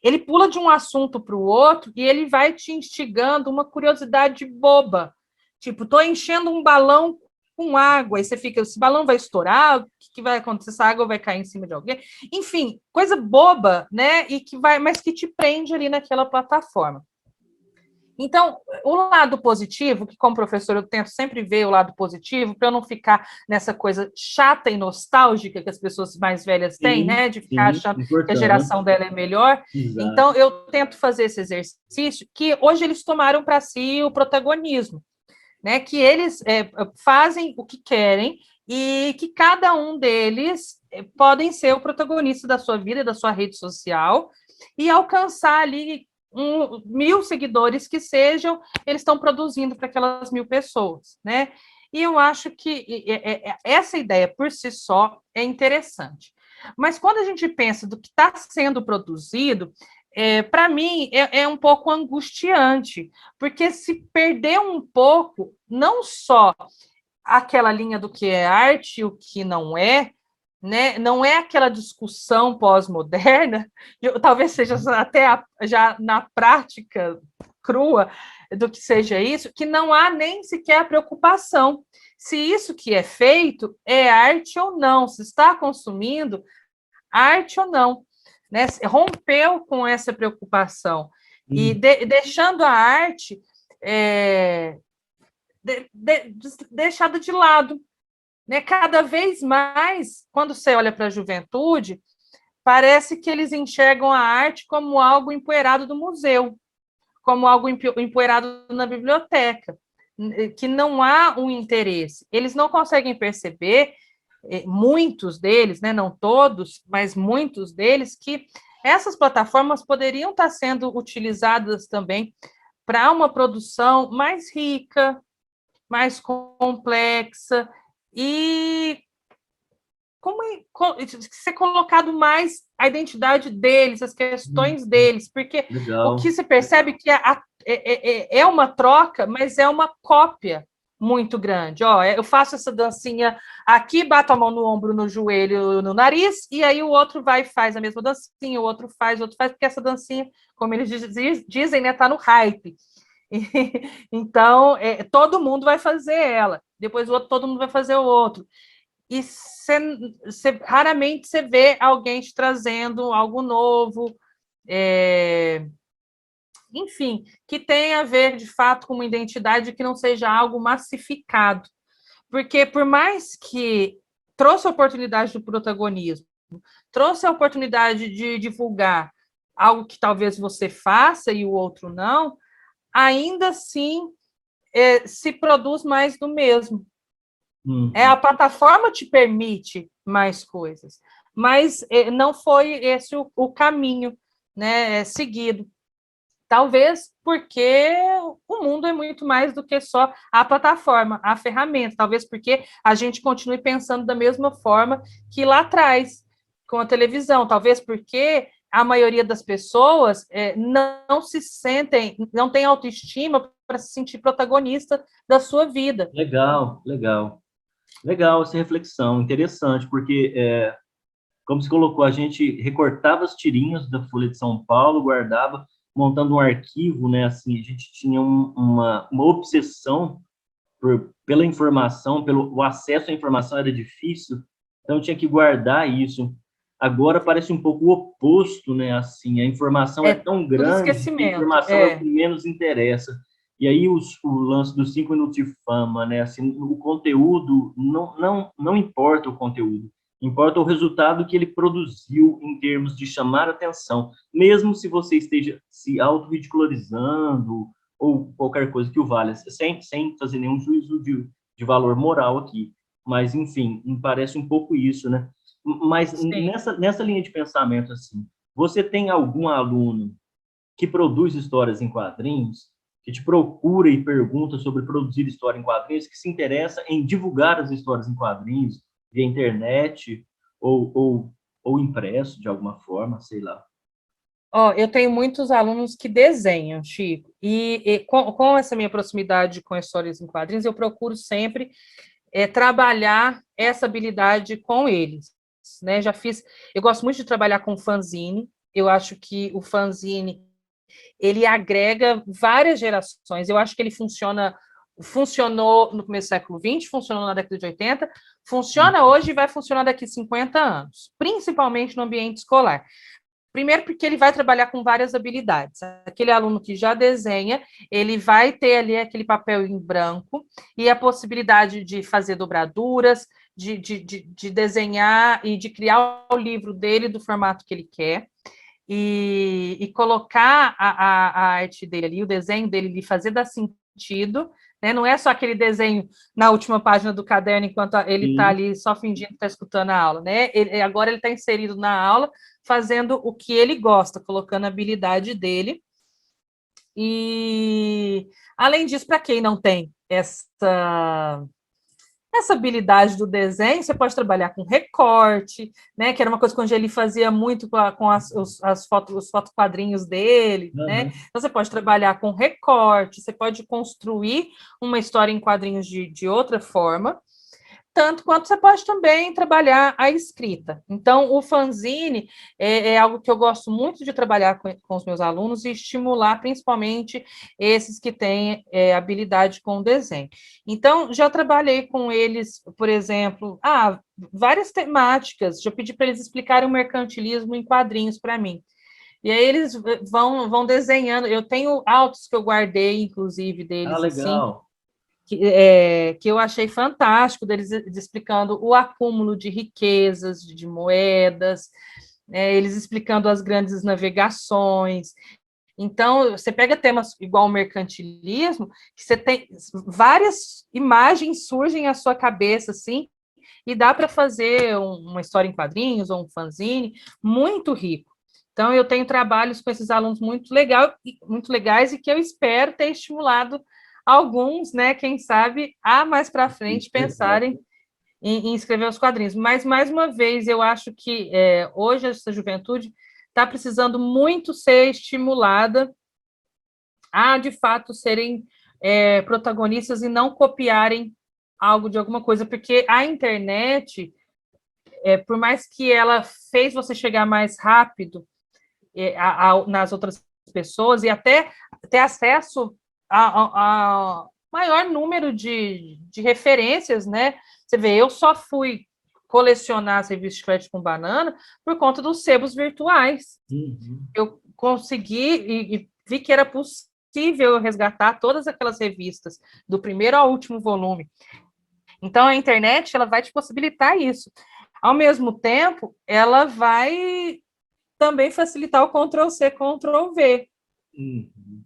Ele pula de um assunto para o outro e ele vai te instigando uma curiosidade boba. Tipo, tô enchendo um balão com água, e você fica, esse balão vai estourar, o que vai acontecer? Essa água vai cair em cima de alguém? Enfim, coisa boba, né? E que vai, mas que te prende ali naquela plataforma. Então, o lado positivo, que como professor eu tento sempre ver o lado positivo, para eu não ficar nessa coisa chata e nostálgica que as pessoas mais velhas têm, Sim, né, de ficar sim, achando que a importante. geração dela é melhor. Exato. Então, eu tento fazer esse exercício, que hoje eles tomaram para si o protagonismo, né, que eles fazem o que querem e que cada um deles podem ser o protagonista da sua vida, da sua rede social, e alcançar ali 1.000 seguidores que sejam, eles estão produzindo para aquelas 1.000 pessoas, né? E eu acho que essa ideia por si só é interessante. Mas quando a gente pensa do que está sendo produzido, para mim é um pouco angustiante, porque se perder um pouco, não só aquela linha do que é arte e o que não é, né? Não é aquela discussão pós-moderna, talvez seja até já na prática crua do que seja isso, que não há nem sequer a preocupação se isso que é feito é arte ou não, se está consumindo arte ou não, né? Rompeu com essa preocupação e deixando a arte deixada de lado, né? Cada vez mais, quando você olha para a juventude, parece que eles enxergam a arte como algo empoeirado do museu, como algo empoeirado na biblioteca, que não há um interesse. Eles não conseguem perceber, muitos deles, né, não todos, mas muitos deles, que essas plataformas poderiam estar sendo utilizadas também para uma produção mais rica, mais complexa e ser colocado mais a identidade deles, as questões deles, porque o que Legal. se percebe que é uma troca, mas é uma cópia muito grande. Ó, eu faço essa dancinha aqui, bato a mão no ombro, no joelho, no nariz, e aí o outro vai e faz a mesma dancinha, o outro faz, porque essa dancinha, como eles dizem, né, tá no hype. Então, todo mundo vai fazer ela, depois o outro, todo mundo vai fazer o outro. e raramente você vê alguém te trazendo algo novo, enfim, que tenha a ver, de fato, com uma identidade que não seja algo massificado. Porque, por mais que trouxe a oportunidade do protagonismo, trouxe a oportunidade de divulgar algo que talvez você faça e o outro não, ainda assim se produz mais do mesmo. A plataforma te permite mais coisas, mas não foi esse o caminho, né, seguido. Talvez porque o mundo é muito mais do que só a plataforma, a ferramenta. Talvez porque a gente continue pensando da mesma forma que lá atrás, com a televisão. Talvez porque a maioria das pessoas não se sentem, não tem autoestima para se sentir protagonista da sua vida. Legal, legal. Legal essa reflexão, interessante, porque, como se colocou, a gente recortava as tirinhas da Folha de São Paulo, guardava, montando um arquivo, né? Assim, a gente tinha uma obsessão pela informação, pelo o acesso à informação era difícil, então tinha que guardar isso. Agora parece um pouco o oposto, né? Assim, a informação é tão tudo grande que a esquecimento. informação é o que menos interessa. E aí o lance dos 5 minutos de fama, né? Assim, o conteúdo não importa o conteúdo, importa o resultado que ele produziu em termos de chamar atenção, mesmo se você esteja se auto-ridicularizando ou qualquer coisa que o valha, sem fazer nenhum juízo de valor moral aqui. Mas, enfim, me parece um pouco isso, né? Mas nessa linha de pensamento, assim, você tem algum aluno que produz histórias em quadrinhos, que te procura e pergunta sobre produzir história em quadrinhos, que se interessa em divulgar as histórias em quadrinhos via internet ou impresso de alguma forma, sei lá? Eu tenho muitos alunos que desenham, Chico, e com essa minha proximidade com histórias em quadrinhos, eu procuro sempre trabalhar essa habilidade com eles, né? Eu gosto muito de trabalhar com fanzine. Eu acho que o fanzine ele agrega várias gerações. Eu acho que ele funcionou no começo do século XX, funcionou na década de 80, funciona hoje e vai funcionar daqui a 50 anos, principalmente no ambiente escolar. Primeiro, porque ele vai trabalhar com várias habilidades. Aquele aluno que já desenha, ele vai ter ali aquele papel em branco e a possibilidade de fazer dobraduras, de desenhar e de criar o livro dele do formato que ele quer. E colocar a arte dele ali, o desenho dele ali, fazer dar sentido, né? Não é só aquele desenho na última página do caderno enquanto ele está ali só fingindo que está escutando a aula, né? Agora ele está inserido na aula, fazendo o que ele gosta, colocando a habilidade dele. E, além disso, para quem não tem essa habiliddade do desenho, você pode trabalhar com recorte, né? Que era uma coisa que o Angeli fazia muito com os fotoquadrinhos dele, né? Então, você pode trabalhar com recorte, você pode construir uma história em quadrinhos de outra forma, tanto quanto você pode também trabalhar a escrita. Então, o fanzine é algo que eu gosto muito de trabalhar com os meus alunos e estimular principalmente esses que têm habilidade com o desenho. Então, já trabalhei com eles, por exemplo, várias temáticas, já pedi para eles explicarem o mercantilismo em quadrinhos para mim. E aí eles vão desenhando. Eu tenho autos que eu guardei, inclusive, deles, legal. Assim, que eu achei fantástico, deles explicando o acúmulo de riquezas, de moedas, eles explicando as grandes navegações. Então, você pega temas igual o mercantilismo, que você tem várias imagens surgem à sua cabeça, assim, e dá para fazer uma história em quadrinhos ou um fanzine muito rico. Então, eu tenho trabalhos com esses alunos muito legais e que eu espero ter estimulado alguns, né, quem sabe, mais para frente pensarem em escrever os quadrinhos. Mas, mais uma vez, eu acho que hoje essa juventude está precisando muito ser estimulada a, de fato, serem protagonistas e não copiarem algo de alguma coisa, porque a internet, por mais que ela fez você chegar mais rápido nas outras pessoas e até ter acesso a maior número de referências, né? Você vê, eu só fui colecionar as revistas de Chiclete com Banana por conta dos sebos virtuais. Eu consegui e vi que era possível resgatar todas aquelas revistas, do primeiro ao último volume. Então, a internet ela vai te possibilitar isso. Ao mesmo tempo, ela vai também facilitar o Ctrl+C, Ctrl+V.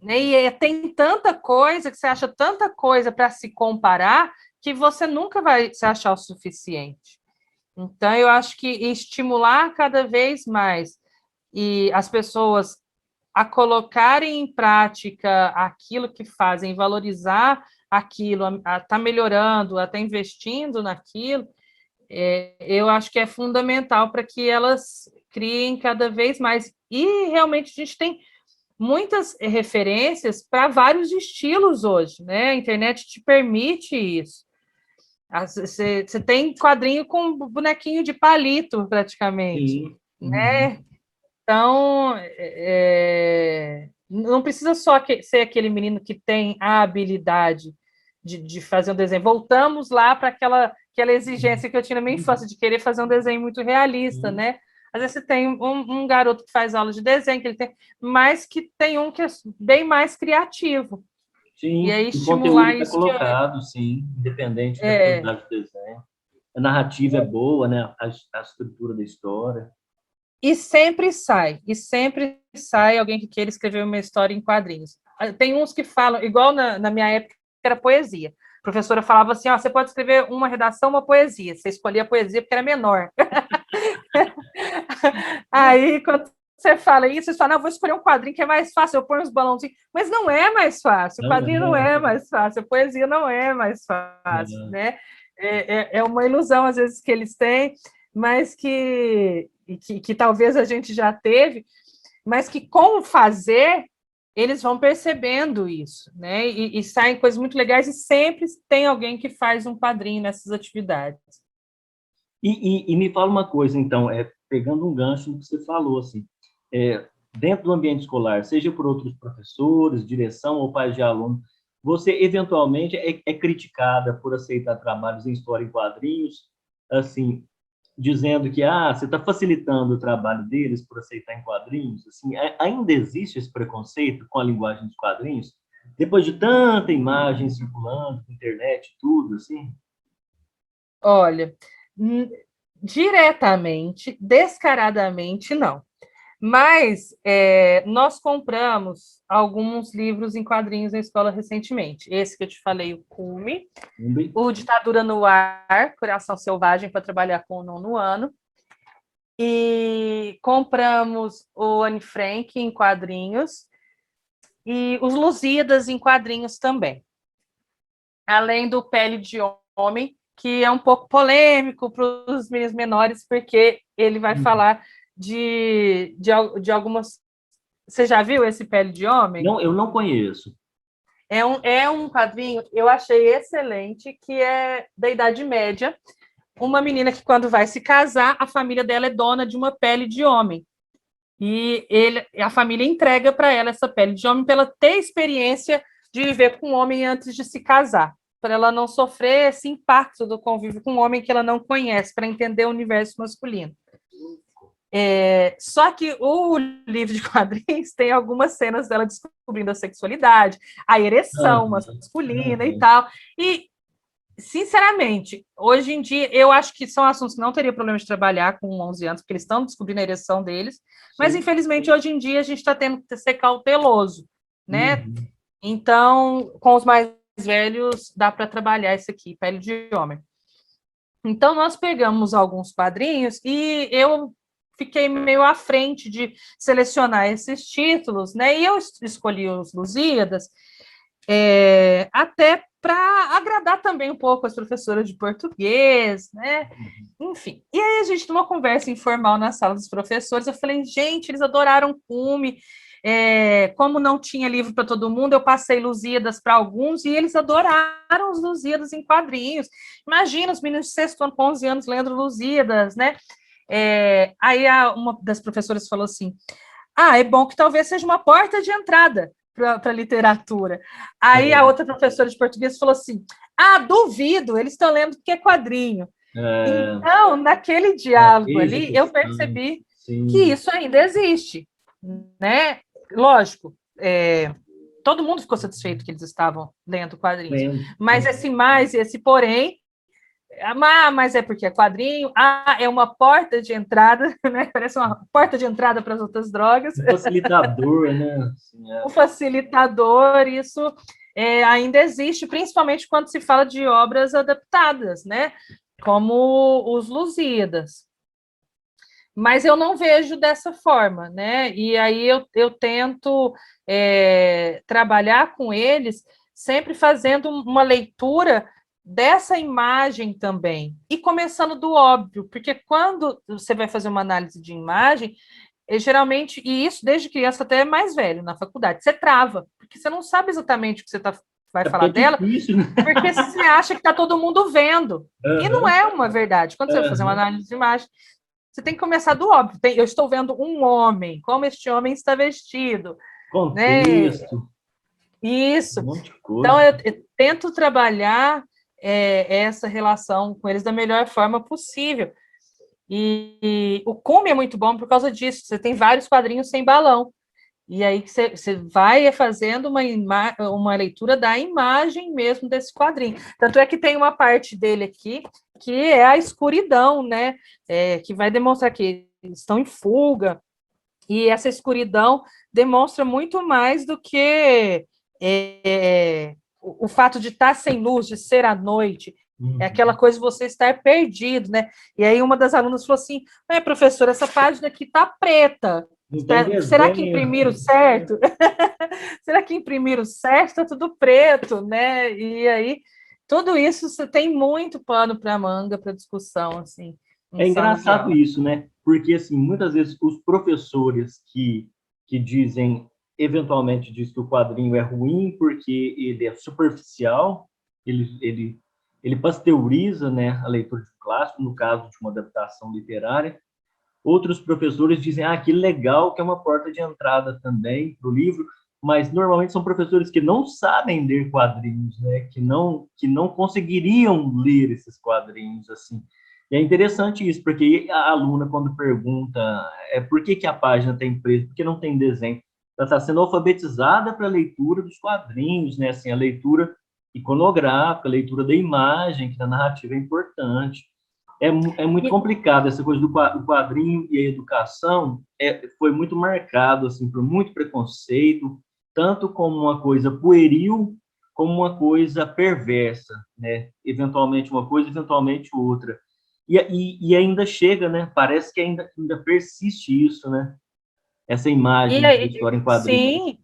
Né? E tem tanta coisa, que você acha tanta coisa para se comparar, que você nunca vai se achar o suficiente. Então, eu acho que estimular cada vez mais e as pessoas a colocarem em prática aquilo que fazem, valorizar aquilo, a estar melhorando, a estar investindo naquilo, eu acho que é fundamental para que elas criem cada vez mais. E realmente a gente tem muitas referências para vários estilos hoje, né? A internet te permite isso. Você tem quadrinho com bonequinho de palito, praticamente, né? Então, não precisa só ser aquele menino que tem a habilidade de fazer um desenho. Voltamos lá para aquela exigência que eu tinha na minha infância, de querer fazer um desenho muito realista, né? Às vezes você tem um garoto que faz aula de desenho, mas que tem um que é bem mais criativo. Sim, e aí o estimular conteúdo isso. colocado, sim, independente da qualidade do desenho. A narrativa é boa, né? A estrutura da história. E sempre sai alguém que queira escrever uma história em quadrinhos. Tem uns que falam, igual na minha época, era poesia. A professora falava assim, você pode escrever uma redação, uma poesia. Você escolhia a poesia porque era menor. Aí, quando você fala isso, você fala, não, vou escolher um quadrinho que é mais fácil, eu ponho uns balãozinhos. Mas não é mais fácil, o quadrinho não é mais fácil, a poesia não é mais fácil, né? É uma ilusão, às vezes, que eles têm, mas que talvez a gente já teve, mas que com o fazer, eles vão percebendo isso, né? E saem coisas muito legais, e sempre tem alguém que faz um quadrinho nessas atividades. E me fala uma coisa, então, pegando um gancho no que você falou, assim, dentro do ambiente escolar, seja por outros professores, direção ou pais de aluno, você eventualmente é criticada por aceitar trabalhos em história em quadrinhos, assim, dizendo que você está facilitando o trabalho deles por aceitar em quadrinhos, assim, ainda existe esse preconceito com a linguagem dos quadrinhos? Depois de tanta imagem circulando, internet, tudo, assim? Olha, diretamente, descaradamente, não. Mas nós compramos alguns livros em quadrinhos na escola recentemente. Esse que eu te falei, o Cume, o Ditadura no Ar, Coração Selvagem, para trabalhar com o 9º ano. E compramos o Anne Frank em quadrinhos e os Lusíadas em quadrinhos também. Além do Pele de Homem, que é um pouco polêmico para os meninos menores, porque ele vai falar de algumas... Você já viu esse Pele de Homem? Não, eu não conheço. É um quadrinho, eu achei excelente, que é da Idade Média. Uma menina que, quando vai se casar, a família dela é dona de uma pele de homem. E a família entrega para ela essa pele de homem para ela ter experiência de viver com um homem antes de se casar, para ela não sofrer esse impacto do convívio com um homem que ela não conhece, para entender o universo masculino. Só que o livro de quadrinhos tem algumas cenas dela descobrindo a sexualidade, a ereção masculina e tal. E, sinceramente, hoje em dia, eu acho que são assuntos que não teria problema de trabalhar com 11 anos, porque eles estão descobrindo a ereção deles, mas, infelizmente, hoje em dia, a gente está tendo que ser cauteloso, né? Então, com os mais velhos, dá para trabalhar isso aqui, Pele de Homem. Então, nós pegamos alguns quadrinhos e eu fiquei meio à frente de selecionar esses títulos, né? E eu escolhi os Lusíadas, até para agradar também um pouco as professoras de português, né? Enfim. E aí a gente, numa conversa informal na sala dos professores, eu falei, gente, eles adoraram Cume, como não tinha livro para todo mundo, eu passei Lusíadas para alguns e eles adoraram os Lusíadas em quadrinhos. Imagina os meninos de 6º ano, com 11 anos, lendo Lusíadas, né? Aí uma das professoras falou assim, é bom que talvez seja uma porta de entrada para a literatura. Aí a outra professora de português falou assim, duvido, eles estão lendo porque é quadrinho. Então, naquele diálogo eis a ali, eu questão. percebi que Sim, isso ainda existe, né? Lógico, todo mundo ficou satisfeito que eles estavam lendo quadrinhos, lendo. mas esse mais, esse porém, mas é porque é quadrinho, é uma porta de entrada, né? Parece uma porta de entrada para as outras drogas, Um facilitador, né? Assim, um facilitador, isso ainda existe, principalmente quando se fala de obras adaptadas, né? Como os Lusíadas. Mas eu não vejo dessa forma, né? E aí eu tento trabalhar com eles, sempre fazendo uma leitura dessa imagem também, e começando do óbvio, porque quando você vai fazer uma análise de imagem, geralmente, e isso desde criança até mais velho, na faculdade, você trava, porque você não sabe exatamente o que você vai é porque falar é dela, difícil, né? porque você acha que está todo mundo vendo. E não Aham, é uma verdade. Quando você vai fazer uma aham. análise de imagem, você tem que começar do óbvio. Eu estou vendo um homem, como este homem está vestido, né? Contexto, um Isso. monte de Então, coisa. eu tento trabalhar essa relação com eles da melhor forma possível. E o Cume é muito bom por causa disso. Você tem vários quadrinhos sem balão. E aí você vai fazendo uma leitura da imagem mesmo desse quadrinho. Tanto é que tem uma parte dele aqui que é a escuridão, né? Que vai demonstrar que eles estão em fuga. E essa escuridão demonstra muito mais do que o fato de estar sem luz, de ser à noite. É aquela Uhum. coisa de você estar perdido, né? E aí uma das alunas falou assim: professora, essa página aqui está preta. Não tem Será que desenho. imprimiram certo? Será que imprimiram certo? Está tudo preto, né? E aí, tudo isso você tem muito pano para manga, para discussão, assim, em É sala de engraçado aula. isso, né? Porque, assim, muitas vezes os professores que dizem, eventualmente diz que o quadrinho é ruim porque ele é superficial, ele pasteuriza, né, a leitura de um clássico, no caso de uma adaptação literária. Outros professores dizem, que legal, que é uma porta de entrada também para o livro, mas normalmente são professores que não sabem ler quadrinhos, né? Que não conseguiriam ler esses quadrinhos, assim. E é interessante isso, porque a aluna, quando pergunta por que a página tem preto, por que não tem desenho, ela está sendo alfabetizada para a leitura dos quadrinhos, né? Assim, a leitura iconográfica, a leitura da imagem, que na narrativa é importante. É muito complicado essa coisa do quadrinho e a educação. Foi muito marcado assim por muito preconceito, tanto como uma coisa pueril como uma coisa perversa, né? Eventualmente uma coisa, eventualmente outra. E ainda chega, né? Parece que ainda persiste isso, né? Essa E imagem da aí, história em quadrinhos. sim,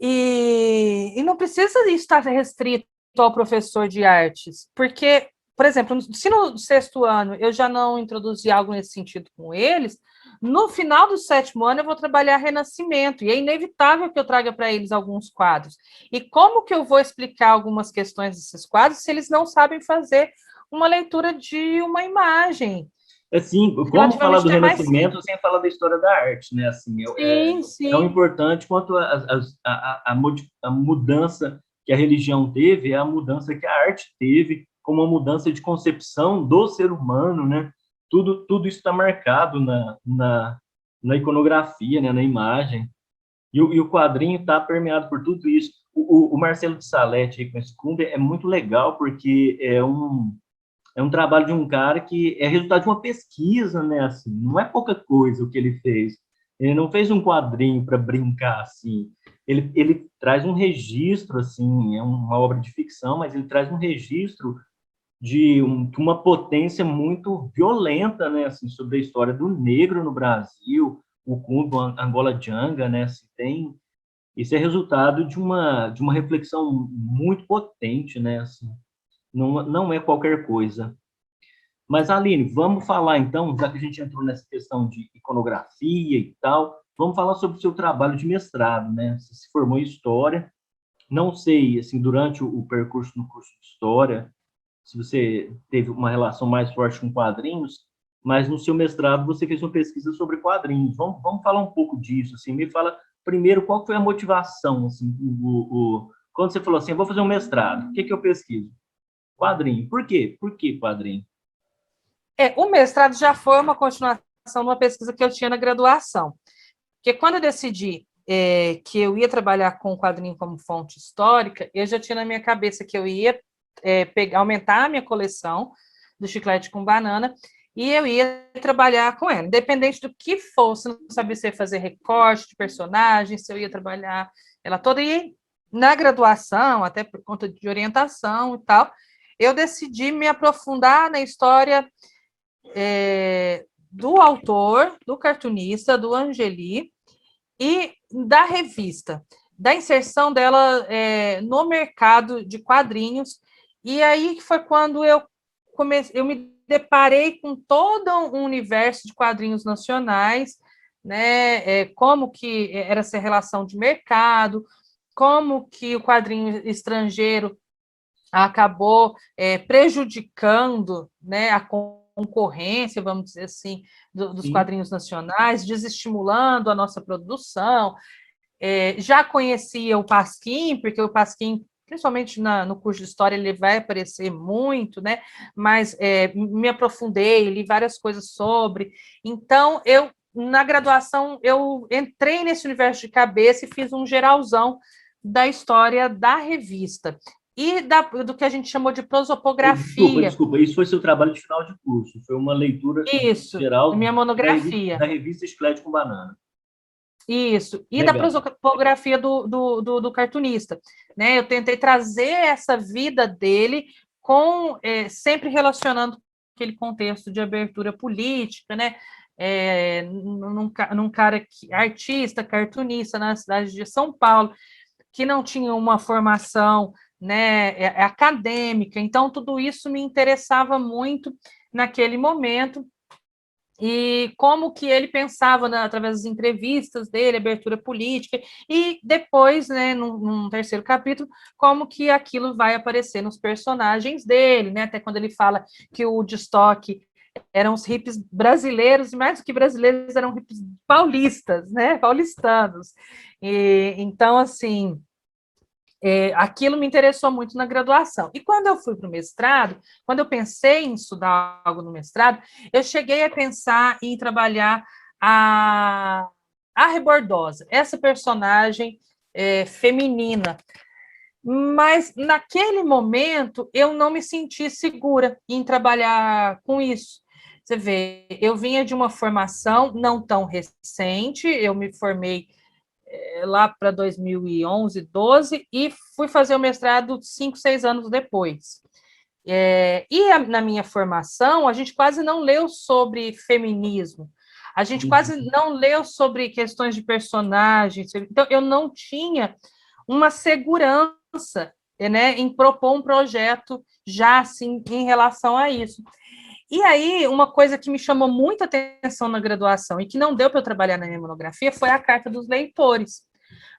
e não precisa estar restrito ao professor de artes, porque, por exemplo, se no sexto ano eu já não introduzi algo nesse sentido com eles, no final do sétimo ano eu vou trabalhar Renascimento, e é inevitável que eu traga para eles alguns quadros. E como que eu vou explicar algumas questões desses quadros se eles não sabem fazer uma leitura de uma imagem? Assim, como falar Relativamente do até mais Renascimento simples. sem falar da história da arte, né? Assim, Sim, tão sim. importante quanto a mudança que a religião teve, é a mudança que a arte teve, como uma mudança de concepção do ser humano, né? Tudo isso está marcado na iconografia, né? Na imagem. E o quadrinho está permeado por tudo isso. O Marcelo de Salete aí com esse Scooby é muito legal, porque é um trabalho de um cara que é resultado de uma pesquisa, né? Assim, não é pouca coisa o que ele fez. Ele não fez um quadrinho para brincar, assim. Ele traz um registro, assim, é uma obra de ficção, mas ele traz um registro de uma potência muito violenta, né? Assim, sobre a história do negro no Brasil, o Kumbo, Angola Djanga, né? Assim, isso é resultado de uma reflexão muito potente, né? Assim, não é qualquer coisa. Mas, Aline, vamos falar então, já que a gente entrou nessa questão de iconografia e tal, vamos falar sobre o seu trabalho de mestrado, né? Você se formou em História, não sei, assim, durante o percurso no curso de História, se você teve uma relação mais forte com quadrinhos, mas no seu mestrado você fez uma pesquisa sobre quadrinhos. Vamos falar um pouco disso, assim, me fala primeiro qual foi a motivação, assim, quando você falou assim, eu vou fazer um mestrado, o que eu pesquiso? Quadrinho. Por quê? Por que quadrinho? O mestrado já foi uma continuação de uma pesquisa que eu tinha na graduação. Porque quando eu decidi que eu ia trabalhar com o quadrinho como fonte histórica, eu já tinha na minha cabeça que eu ia aumentar a minha coleção do Chiclete com Banana, e eu ia trabalhar com ela, independente do que fosse, não sabia se ia fazer recorte de personagens, se eu ia trabalhar ela toda, e na graduação, até por conta de orientação e tal, eu decidi me aprofundar na história do autor, do cartunista, do Angeli, e da revista, da inserção dela no mercado de quadrinhos, e aí foi quando eu me deparei com todo um universo de quadrinhos nacionais, né, como que era essa relação de mercado, como que o quadrinho estrangeiro acabou prejudicando, né, a concorrência, vamos dizer assim, dos quadrinhos nacionais, desestimulando a nossa produção. Já conhecia o Pasquim, porque o Pasquim, principalmente no curso de História, ele vai aparecer muito, né? Mas me aprofundei, li várias coisas sobre. Então, na graduação, eu entrei nesse universo de cabeça e fiz um geralzão da história da revista. E do que a gente chamou de prosopografia. Desculpa, isso foi seu trabalho de final de curso, foi uma leitura geral minha monografia. da revista Chiclete com Banana. Isso, e legal. Da prosopografia do cartunista. Né? Eu tentei trazer essa vida dele sempre relacionando aquele contexto de abertura política, né? Num cara artista, cartunista na cidade de São Paulo, que não tinha uma formação, né, acadêmica, então tudo isso me interessava muito naquele momento, e como que ele pensava, né, através das entrevistas dele, abertura política, e depois, né, num terceiro capítulo, como que aquilo vai aparecer nos personagens dele, né, até quando ele fala que o Woodstock eram os hippies brasileiros, e mais do que brasileiros, eram hippies paulistas, né, paulistanos. Então, assim, aquilo me interessou muito na graduação. E quando eu fui para o mestrado, quando eu pensei em estudar algo no mestrado, eu cheguei a pensar em trabalhar a Rebordosa, essa personagem feminina. Mas, naquele momento, eu não me senti segura em trabalhar com isso. Você vê, eu vinha de uma formação não tão recente, eu me formei lá para 2011, 12, e fui fazer o mestrado 5, 6 anos depois. Na minha formação, a gente quase não leu sobre feminismo, a gente quase não leu sobre questões de personagens, então eu não tinha uma segurança, né, em propor um projeto já assim em relação a isso. E aí, uma coisa que me chamou muita atenção na graduação e que não deu para eu trabalhar na minha monografia foi a carta dos leitores.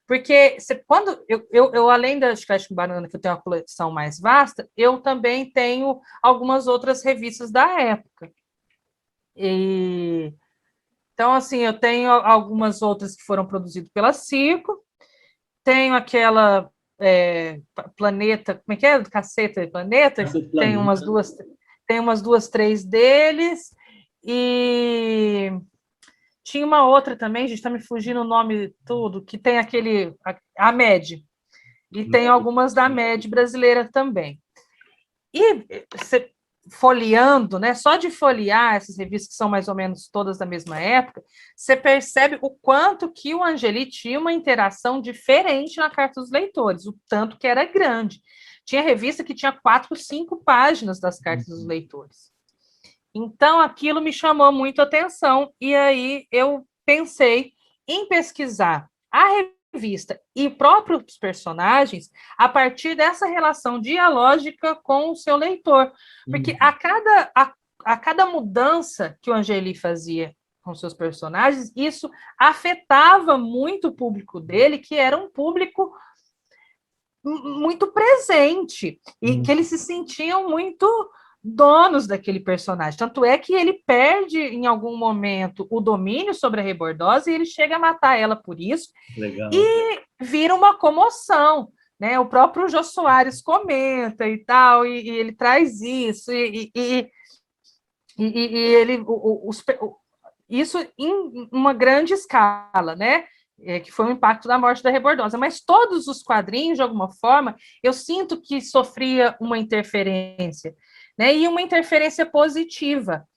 Porque quando eu além da Chiclete com Banana, que eu tenho uma coleção mais vasta, eu também tenho algumas outras revistas da época. Então, assim, eu tenho algumas outras que foram produzidas pela Circo, tenho aquela Planeta, como é que é? Caceta e Planeta, tem umas duas, três deles, e tinha uma outra também, a gente está me fugindo o nome tudo, que tem a MED, e tem algumas da MED brasileira também. E você folheando, né, só de folhear essas revistas que são mais ou menos todas da mesma época, você percebe o quanto que o Angeli tinha uma interação diferente na carta dos leitores, o tanto que era grande. Tinha revista que tinha 4, 5 páginas das cartas dos leitores. Então, aquilo me chamou muito a atenção, e aí eu pensei em pesquisar a revista e próprios personagens a partir dessa relação dialógica com o seu leitor. Porque a cada mudança que o Angeli fazia com seus personagens, isso afetava muito o público dele, que era um público muito presente, e que eles se sentiam muito donos daquele personagem. Tanto é que ele perde, em algum momento, o domínio sobre a Rebordosa, e ele chega a matar ela por isso. Legal. E vira uma comoção, né? O próprio Jô Soares comenta e tal, e ele traz isso, e E ele, isso em uma grande escala, né? Que foi o impacto da morte da Rebordosa. Mas todos os quadrinhos, de alguma forma, eu sinto que sofria uma interferência, né? E uma interferência positiva,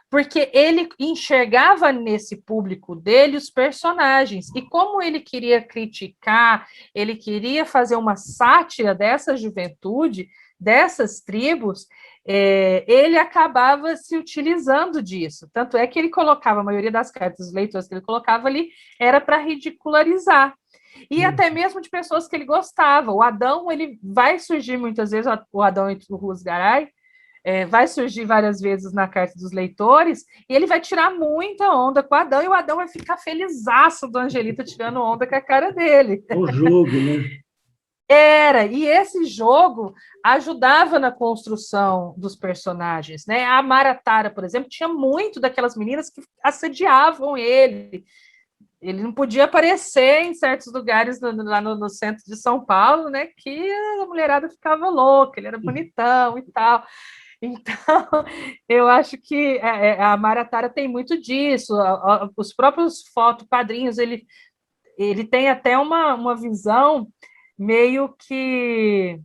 porque ele enxergava nesse público dele os personagens, e como ele queria criticar, ele queria fazer uma sátira dessa juventude, dessas tribos, ele acabava se utilizando disso. Tanto é que ele colocava, a maioria das cartas dos leitores que ele colocava ali, era para ridicularizar. E até mesmo de pessoas que ele gostava. O Adão, ele vai surgir muitas vezes, o Adão e o Rusgaray, vai surgir várias vezes na carta dos leitores, e ele vai tirar muita onda com o Adão, e o Adão vai ficar felizaço do Angelita tirando onda com a cara dele. O jogo, né? E esse jogo ajudava na construção dos personagens, né? A Maratara, por exemplo, tinha muito daquelas meninas que assediavam ele. Ele não podia aparecer em certos lugares lá no centro de São Paulo, né? Que a mulherada ficava louca, ele era bonitão e tal. Então, eu acho que a Maratara tem muito disso. Os próprios fotoquadrinhos, ele tem até uma visão meio que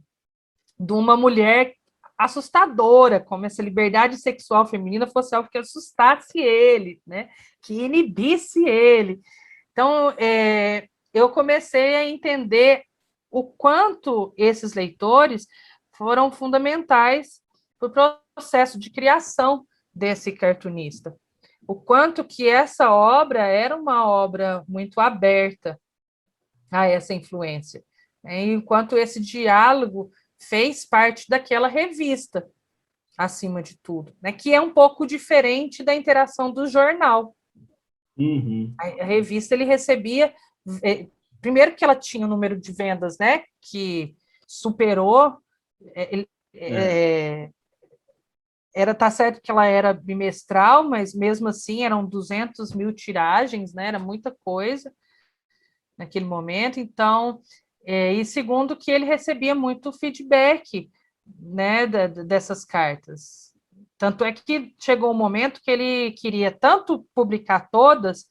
de uma mulher assustadora, como se a liberdade sexual feminina fosse algo que assustasse ele, né? Que inibisse ele. Então, eu comecei a entender o quanto esses leitores foram fundamentais para o processo de criação desse cartunista. O quanto que essa obra era uma obra muito aberta a essa influência, né? E o quanto esse diálogo fez parte daquela revista, acima de tudo, né? Que é um pouco diferente da interação do jornal. Uhum. A revista ele recebia, primeiro que ela tinha um número de vendas, né, que superou, tá certo que ela era bimestral, mas mesmo assim eram 200 mil tiragens, né, era muita coisa naquele momento. Então, e segundo que ele recebia muito feedback, né, dessas cartas. Tanto é que chegou um momento que ele queria tanto publicar todas,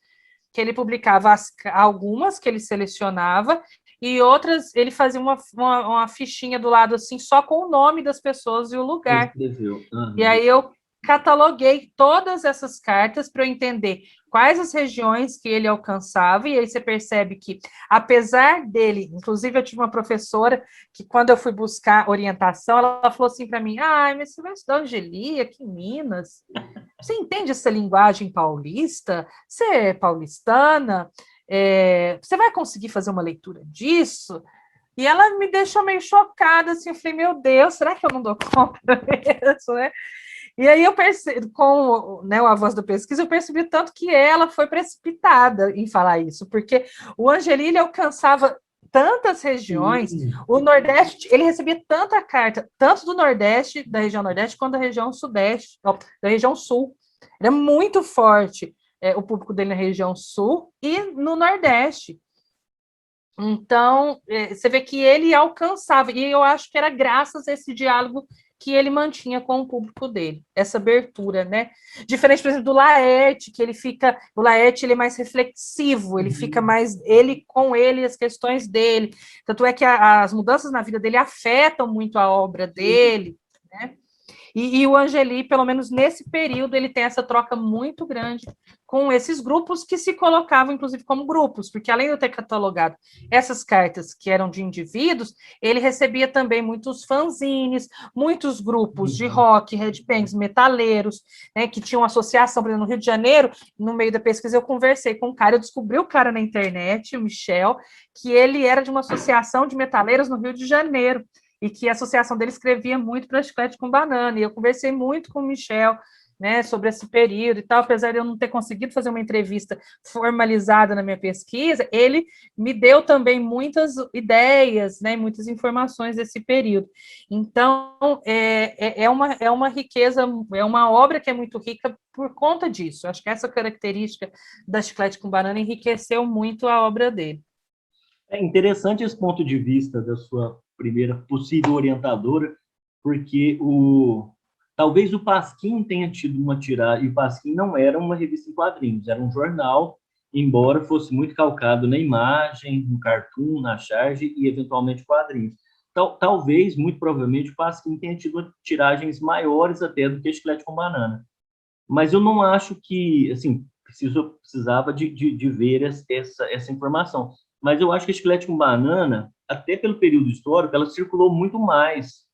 que ele publicava algumas que ele selecionava, e outras ele fazia uma fichinha do lado assim, só com o nome das pessoas e o lugar. Escreveu. Uhum. E aí eu cataloguei todas essas cartas para eu entender quais as regiões que ele alcançava, e aí você percebe que, apesar dele, inclusive eu tive uma professora que, quando eu fui buscar orientação, ela falou assim para mim, mas você vai estudar Angeli aqui em Minas? Você entende essa linguagem paulista? Você é paulistana? Você vai conseguir fazer uma leitura disso? E ela me deixou meio chocada, assim, eu falei, meu Deus, será que eu não dou conta disso, né? E aí eu percebi, com, né, a voz da pesquisa, eu percebi tanto que ela foi precipitada em falar isso, porque o Angelini alcançava tantas regiões, o Nordeste, ele recebia tanta carta, tanto do Nordeste, da região Nordeste, quanto da região Sudeste, da região Sul. Era muito forte o público dele na região Sul e no Nordeste. Então, você vê que ele alcançava, e eu acho que era graças a esse diálogo que ele mantinha com o público dele, essa abertura, né? Diferente, por exemplo, do Laerte, que o Laerte ele é mais reflexivo, ele fica mais, ele com ele, as questões dele, tanto é que as mudanças na vida dele afetam muito a obra dele, né? E o Angeli, pelo menos nesse período, ele tem essa troca muito grande com esses grupos que se colocavam, inclusive, como grupos, porque além de eu ter catalogado essas cartas que eram de indivíduos, ele recebia também muitos fanzines, muitos grupos de rock, headbangs, metaleiros, né, que tinham associação, por exemplo, no Rio de Janeiro. No meio da pesquisa, eu conversei com um cara, eu descobri o cara na internet, o Michel, que ele era de uma associação de metaleiros no Rio de Janeiro, e que a associação dele escrevia muito para Chiclete com Banana, e eu conversei muito com o Michel, né, sobre esse período e tal, apesar de eu não ter conseguido fazer uma entrevista formalizada na minha pesquisa, ele me deu também muitas ideias, né, muitas informações desse período. Então, é uma riqueza, é uma obra que é muito rica por conta disso. Acho que essa característica da Chiclete com Banana enriqueceu muito a obra dele. É interessante esse ponto de vista da sua primeira possível orientadora, porque Talvez o Pasquim tenha tido uma tiragem, e o Pasquim não era uma revista em quadrinhos, era um jornal, embora fosse muito calcado na imagem, no cartoon, na charge e, eventualmente, quadrinhos. Talvez, muito provavelmente, o Pasquim tenha tido tiragens maiores até do que Chiclete com Banana. Mas eu não acho que, assim, precisava de ver essa informação. Mas eu acho que a Chiclete com Banana, até pelo período histórico, ela circulou muito mais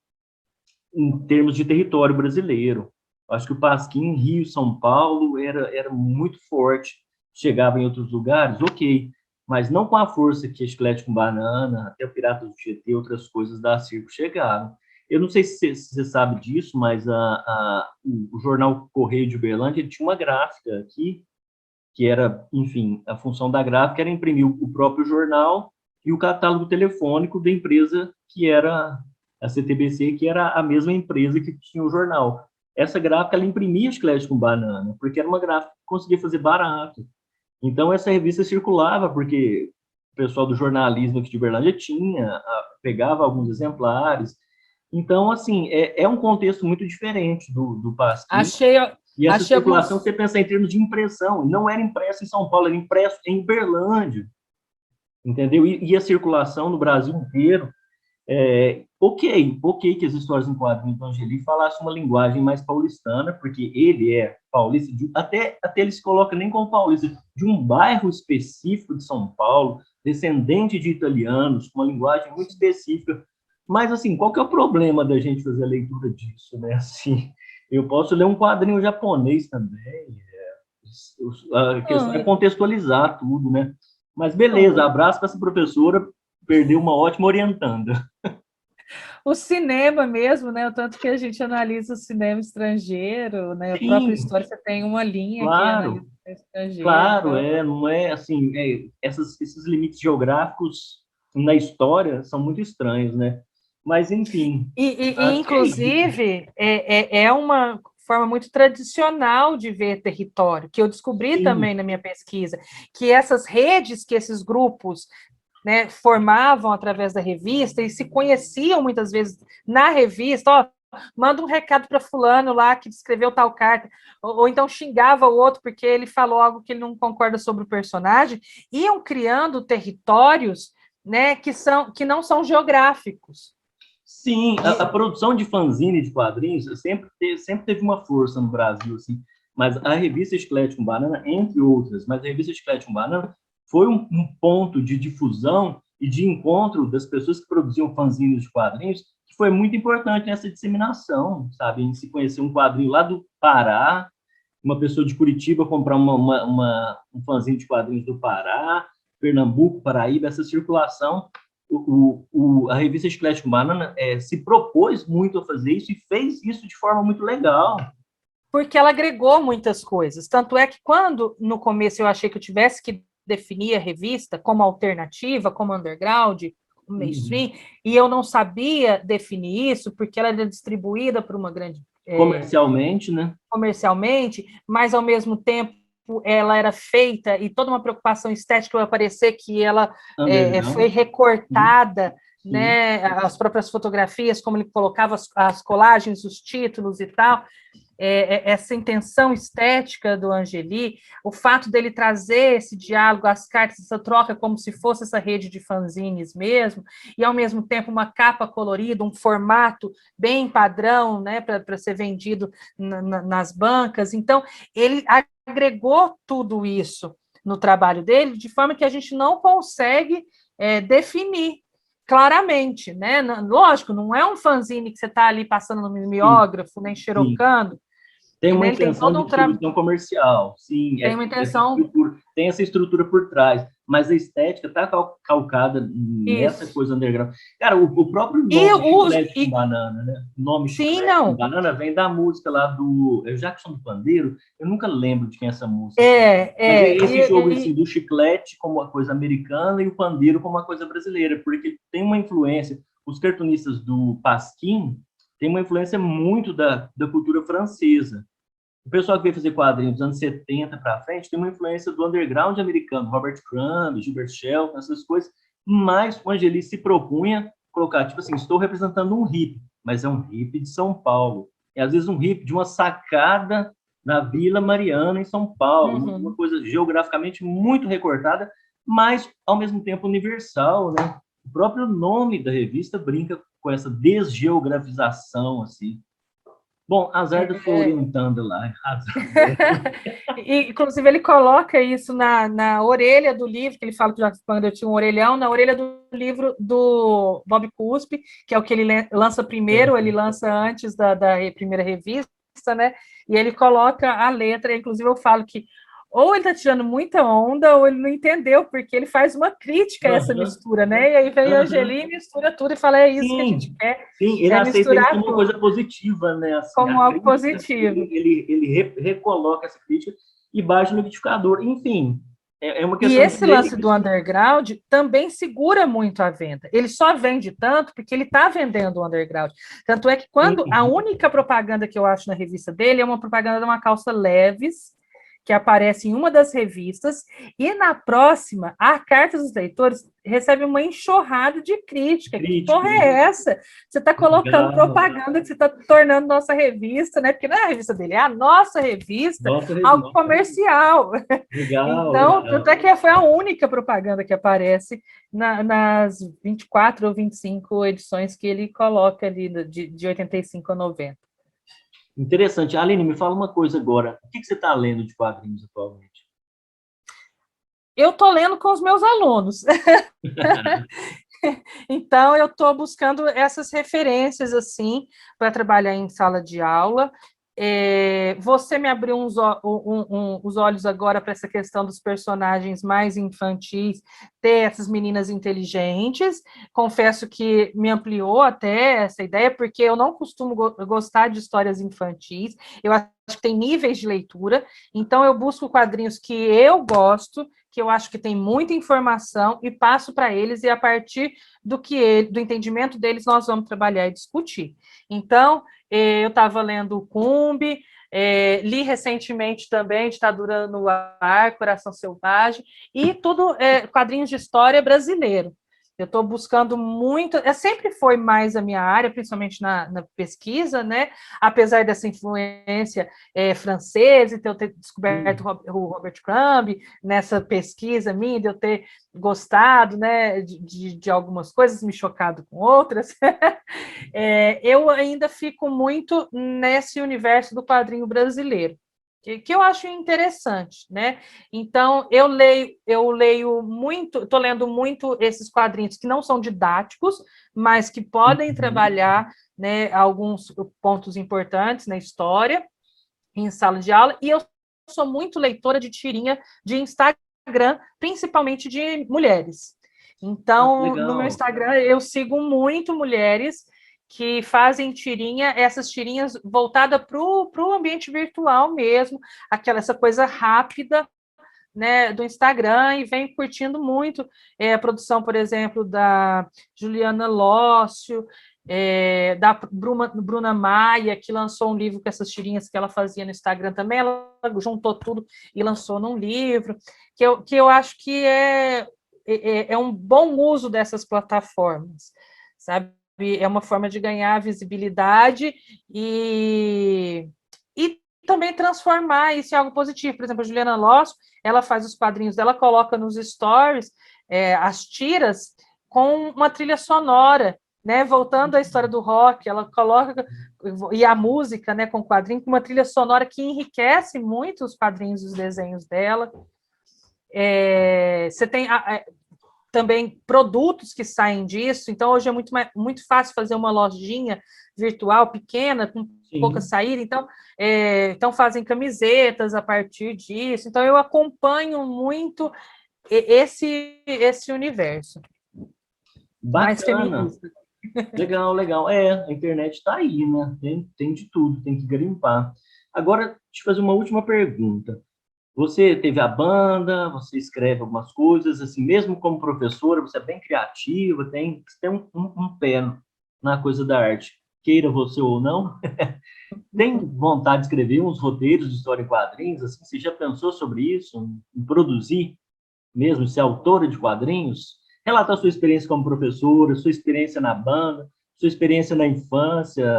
em termos de território brasileiro. Acho que o Pasquim, Rio, São Paulo, era muito forte. Chegava em outros lugares, ok, mas não com a força que a Chiclete com Banana, até o Piratas do Tietê, outras coisas da Circo chegaram. Eu não sei se você sabe disso, mas o jornal Correio de Uberlândia ele tinha uma gráfica aqui, que era, enfim, a função da gráfica era imprimir o próprio jornal e o catálogo telefônico da empresa que era a CTBC, que era a mesma empresa que tinha o jornal. Essa gráfica, ela imprimia Chiclete com Banana, porque era uma gráfica que conseguia fazer barato. Então, essa revista circulava, porque o pessoal do jornalismo aqui de Uberlândia pegava alguns exemplares. Então, assim, é um contexto muito diferente do Pasquim. E essa circulação, você pensa em termos de impressão, não era impresso em São Paulo, era impresso em Uberlândia, entendeu? E a circulação no Brasil inteiro, ok que as histórias em quadrinhos do Angeli falassem uma linguagem mais paulistana, porque ele é paulista, até ele se coloca nem como paulista, de um bairro específico de São Paulo, descendente de italianos, com uma linguagem muito específica. Mas, assim, qual que é o problema da gente fazer a leitura disso, né? Assim, eu posso ler um quadrinho japonês também, a questão é contextualizar tudo, né? Mas beleza, abraço para essa professora, perdeu uma ótima orientanda. O cinema mesmo, né? O tanto que a gente analisa o cinema estrangeiro, né? A Sim, própria história, você tem uma linha que analisa o cinema estrangeiro. Claro, não é assim, esses limites geográficos na história são muito estranhos, né? Mas, enfim. Inclusive, é uma forma muito tradicional de ver território, que eu descobri também na minha pesquisa, que essas redes que esses grupos, né, formavam através da revista e se conheciam muitas vezes na revista, manda um recado para fulano lá que escreveu tal carta, ou então xingava o outro porque ele falou algo que ele não concorda sobre o personagem, iam criando territórios, né, que não são geográficos. Sim, a produção de fanzine de quadrinhos sempre teve uma força no Brasil, assim, mas a revista Chiclete com Banana, entre outras, mas a revista Chiclete com Banana foi um ponto de difusão e de encontro das pessoas que produziam fanzines de quadrinhos, que foi muito importante nessa disseminação, sabe? Em se conhecer um quadrinho lá do Pará, uma pessoa de Curitiba comprar um fanzine de quadrinhos do Pará, Pernambuco, Paraíba, essa circulação. A revista Chiclete com Banana se propôs muito a fazer isso e fez isso de forma muito legal. Porque ela agregou muitas coisas. Tanto é que quando, no começo, eu achei que eu tivesse que definir a revista como alternativa, como underground, como mainstream, e eu não sabia definir isso, porque ela era distribuída por uma grande... comercialmente, né? Comercialmente, mas, ao mesmo tempo, ela era feita, e toda uma preocupação estética vai parecer que ela foi recortada, né, as próprias fotografias, como ele colocava as colagens, os títulos e tal, essa intenção estética do Angeli, o fato dele trazer esse diálogo, as cartas, essa troca como se fosse essa rede de fanzines mesmo, e ao mesmo tempo uma capa colorida, um formato bem padrão, né, para ser vendido nas bancas. Então, ele agregou tudo isso no trabalho dele, de forma que a gente não consegue definir claramente, né? Lógico, não é um fanzine que você está ali passando no mimeógrafo, nem xerocando. Tem uma intenção de distribuição comercial, sim. Tem uma intenção... Tem essa estrutura por trás, mas a estética está calcada nessa coisa underground. Cara, o próprio nome Chiclete com Banana, né? O nome Chiclete com Banana vem da música lá do Jackson do Pandeiro. Eu nunca lembro de quem é essa música. Mas esse jogo assim, do chiclete como uma coisa americana e o pandeiro como uma coisa brasileira, porque tem uma influência. Os cartunistas do Pasquim tem uma influência muito da cultura francesa. O pessoal que veio fazer quadrinhos dos anos 70 para frente tem uma influência do underground americano, Robert Crumb, Gilbert Shelton, essas coisas, mas o Angeli se propunha colocar, tipo assim, estou representando um hippie, mas é um hippie de São Paulo, é às vezes um hippie de uma sacada na Vila Mariana, em São Paulo, Uhum. uma coisa geograficamente muito recortada, mas, ao mesmo tempo, universal, né? O próprio nome da revista brinca com essa desgeografização, assim. Bom, azar da sua orientanda lá. E, inclusive, ele coloca isso na orelha do livro, que ele fala que já quando eu tinha um orelhão, na orelha do livro do Bob Cuspe, que é o que ele lança primeiro, ele lança antes da primeira revista, né? E ele coloca a letra, inclusive eu falo que ou ele está tirando muita onda, ou ele não entendeu, porque ele faz uma crítica a essa mistura, né? E aí vem a Angeli e mistura tudo e fala, é isso que a gente quer, sim, ele aceita isso como uma coisa positiva, né? Assim, como algo positivo. Ele recoloca essa crítica e baixa no liquidificador. Enfim, é uma questão... E esse lance do underground também segura muito a venda. Ele só vende tanto porque ele está vendendo o underground. Tanto é que quando a única propaganda que eu acho na revista dele é uma propaganda de uma calça Levi's, que aparece em uma das revistas, e na próxima, a Carta dos Leitores recebe uma enxurrada de crítica. Que porra é essa? Você está colocando propaganda que você está tornando nossa revista, né? Porque não é a revista dele, é a nossa revista, algo comercial. Legal, então, legal. tanto é que foi a única propaganda que aparece nas 24 ou 25 edições que ele coloca ali de 85 a 90. Interessante. Aline, me fala uma coisa agora. O que você está lendo de quadrinhos atualmente? Eu estou lendo com os meus alunos. Então, eu estou buscando essas referências, assim, para trabalhar em sala de aula. Você me abriu os olhos agora para essa questão dos personagens mais infantis, ter essas meninas inteligentes. Confesso que me ampliou até essa ideia, porque eu não costumo gostar de histórias infantis. Eu acho que tem níveis de leitura, então eu busco quadrinhos que eu gosto, que eu acho que tem muita informação, e passo para eles, e a partir do entendimento deles, nós vamos trabalhar e discutir. Então, eu estava lendo o Cumbi, li recentemente também Ditadura no Ar, Coração Selvagem, e tudo quadrinhos de história brasileiro. Eu estou buscando muito, sempre foi mais a minha área, principalmente na pesquisa, né? Apesar dessa influência francesa, de eu ter descoberto o Robert Crumb nessa pesquisa minha, de eu ter gostado, né, de algumas coisas, me chocado com outras, eu ainda fico muito nesse universo do quadrinho brasileiro, que eu acho interessante, né? Então, eu leio muito, estou lendo muito esses quadrinhos que não são didáticos, mas que podem trabalhar, né, alguns pontos importantes na história, em sala de aula, e eu sou muito leitora de tirinha de Instagram, principalmente de mulheres. Então, no meu Instagram, eu sigo muito mulheres que fazem tirinha, essas tirinhas voltadas para o ambiente virtual mesmo, essa coisa rápida, né, do Instagram, e vem curtindo muito a produção, por exemplo, da Juliana Lócio, da Bruna Maia, que lançou um livro com essas tirinhas que ela fazia no Instagram também, ela juntou tudo e lançou num livro, que eu acho que é um bom uso dessas plataformas, sabe? É uma forma de ganhar visibilidade e também transformar isso em algo positivo. Por exemplo, a Juliana Loss, ela faz os quadrinhos dela, coloca nos stories as tiras com uma trilha sonora, né? Voltando à história do rock, ela coloca, e a música, né, com quadrinho, com uma trilha sonora que enriquece muito os quadrinhos e os desenhos dela. Você tem também produtos que saem disso, então hoje é muito fácil fazer uma lojinha virtual pequena, com pouca saída, então fazem camisetas a partir disso, então eu acompanho muito esse universo. Bacana. Mais feminista. Legal, legal. A internet está aí, né? Tem de tudo, tem que grimpar. Agora, deixa eu fazer uma última pergunta. Você teve a banda, você escreve algumas coisas, assim, mesmo como professora, você é bem criativa, tem um pé na coisa da arte, queira você ou não. Tem vontade de escrever uns roteiros de história em quadrinhos? Assim, você já pensou sobre isso? Em produzir mesmo, ser autora de quadrinhos? Relata a sua experiência como professora, sua experiência na banda, sua experiência na infância,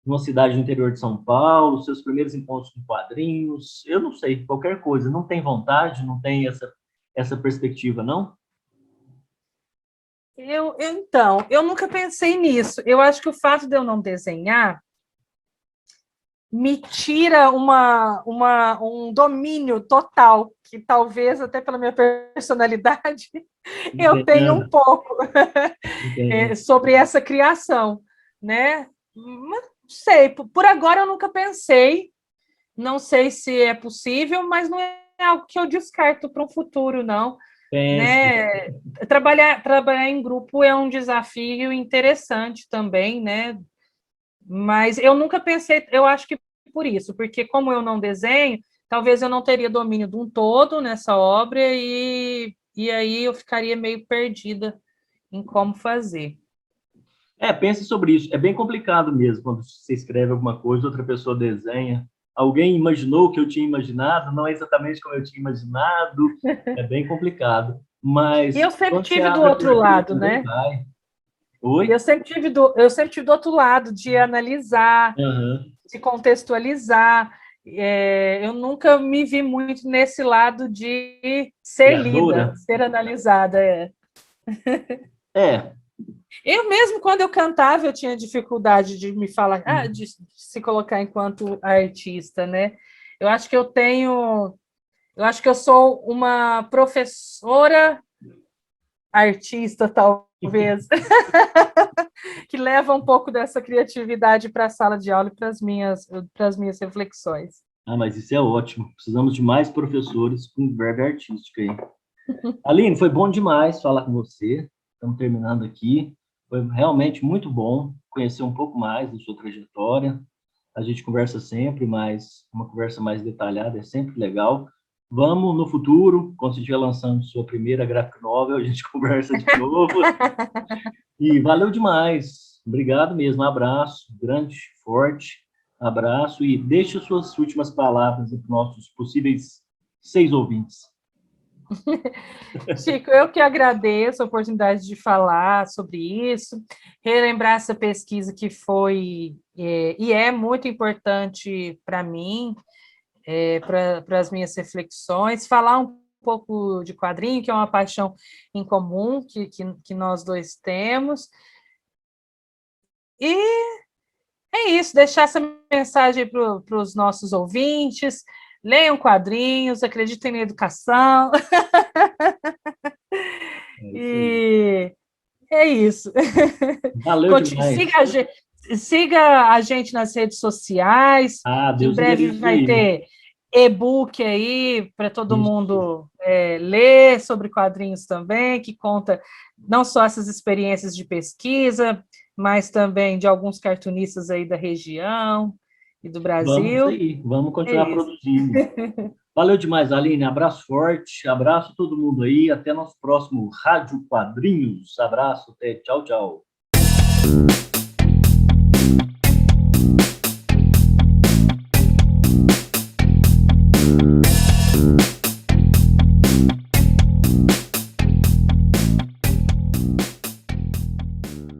numa cidade do interior de São Paulo, seus primeiros encontros com quadrinhos, eu não sei, qualquer coisa. Não tem vontade, não tem essa perspectiva, não? Então, eu nunca pensei nisso. Eu acho que o fato de eu não desenhar me tira um domínio total, que talvez até pela minha personalidade eu tenha um pouco sobre essa criação, né? Mas não sei, por agora eu nunca pensei, não sei se é possível, mas não é algo que eu descarto para um futuro, não. Né? Trabalhar em grupo é um desafio interessante também, né? Mas eu nunca pensei, eu acho que por isso, porque como eu não desenho, talvez eu não teria domínio de um todo nessa obra e aí eu ficaria meio perdida em como fazer. Pense sobre isso. É bem complicado mesmo quando você escreve alguma coisa, outra pessoa desenha. Alguém imaginou o que eu tinha imaginado, não é exatamente como eu tinha imaginado. É bem complicado. Mas E eu sempre quando você tive do abre a outro lado, criatura, né? vai. Oi? Eu sempre tive do outro lado, de analisar, Uhum. de contextualizar. Eu nunca me vi muito nesse lado de ser lida, Criadora? ser analisada. É. Eu mesmo, quando eu cantava, eu tinha dificuldade de me falar, de se colocar enquanto artista, né? Eu acho que eu sou uma professora artista, talvez, que leva um pouco dessa criatividade para a sala de aula e para as minhas reflexões. Mas isso é ótimo. Precisamos de mais professores com verve artística aí. Aline, foi bom demais falar com você. Estamos terminando aqui. Foi realmente muito bom conhecer um pouco mais da sua trajetória. A gente conversa sempre, mas uma conversa mais detalhada é sempre legal. Vamos, no futuro, quando você estiver lançando sua primeira graphic novel, a gente conversa de novo. E valeu demais. Obrigado mesmo. Um abraço grande, forte. Abraço e deixe suas últimas palavras para os nossos possíveis 6 ouvintes. Chico, eu que agradeço a oportunidade de falar sobre isso, relembrar essa pesquisa que foi e é muito importante para mim, para as minhas reflexões, falar um pouco de quadrinho, que é uma paixão em comum que nós dois temos. E é isso, deixar essa mensagem para os nossos ouvintes. Leiam quadrinhos, acreditem na educação. E é isso. Valeu demais. Siga a gente nas redes sociais, que em Deus breve endereço vai aí. ter e-book aí para todo mundo ler sobre quadrinhos também, que conta não só essas experiências de pesquisa, mas também de alguns cartunistas aí da região e do Vamos Brasil. aí, vamos continuar produzindo. Valeu demais, Aline. Abraço forte, abraço a todo mundo aí. Até nosso próximo Rádio Quadrinhos. Abraço, até tchau, tchau.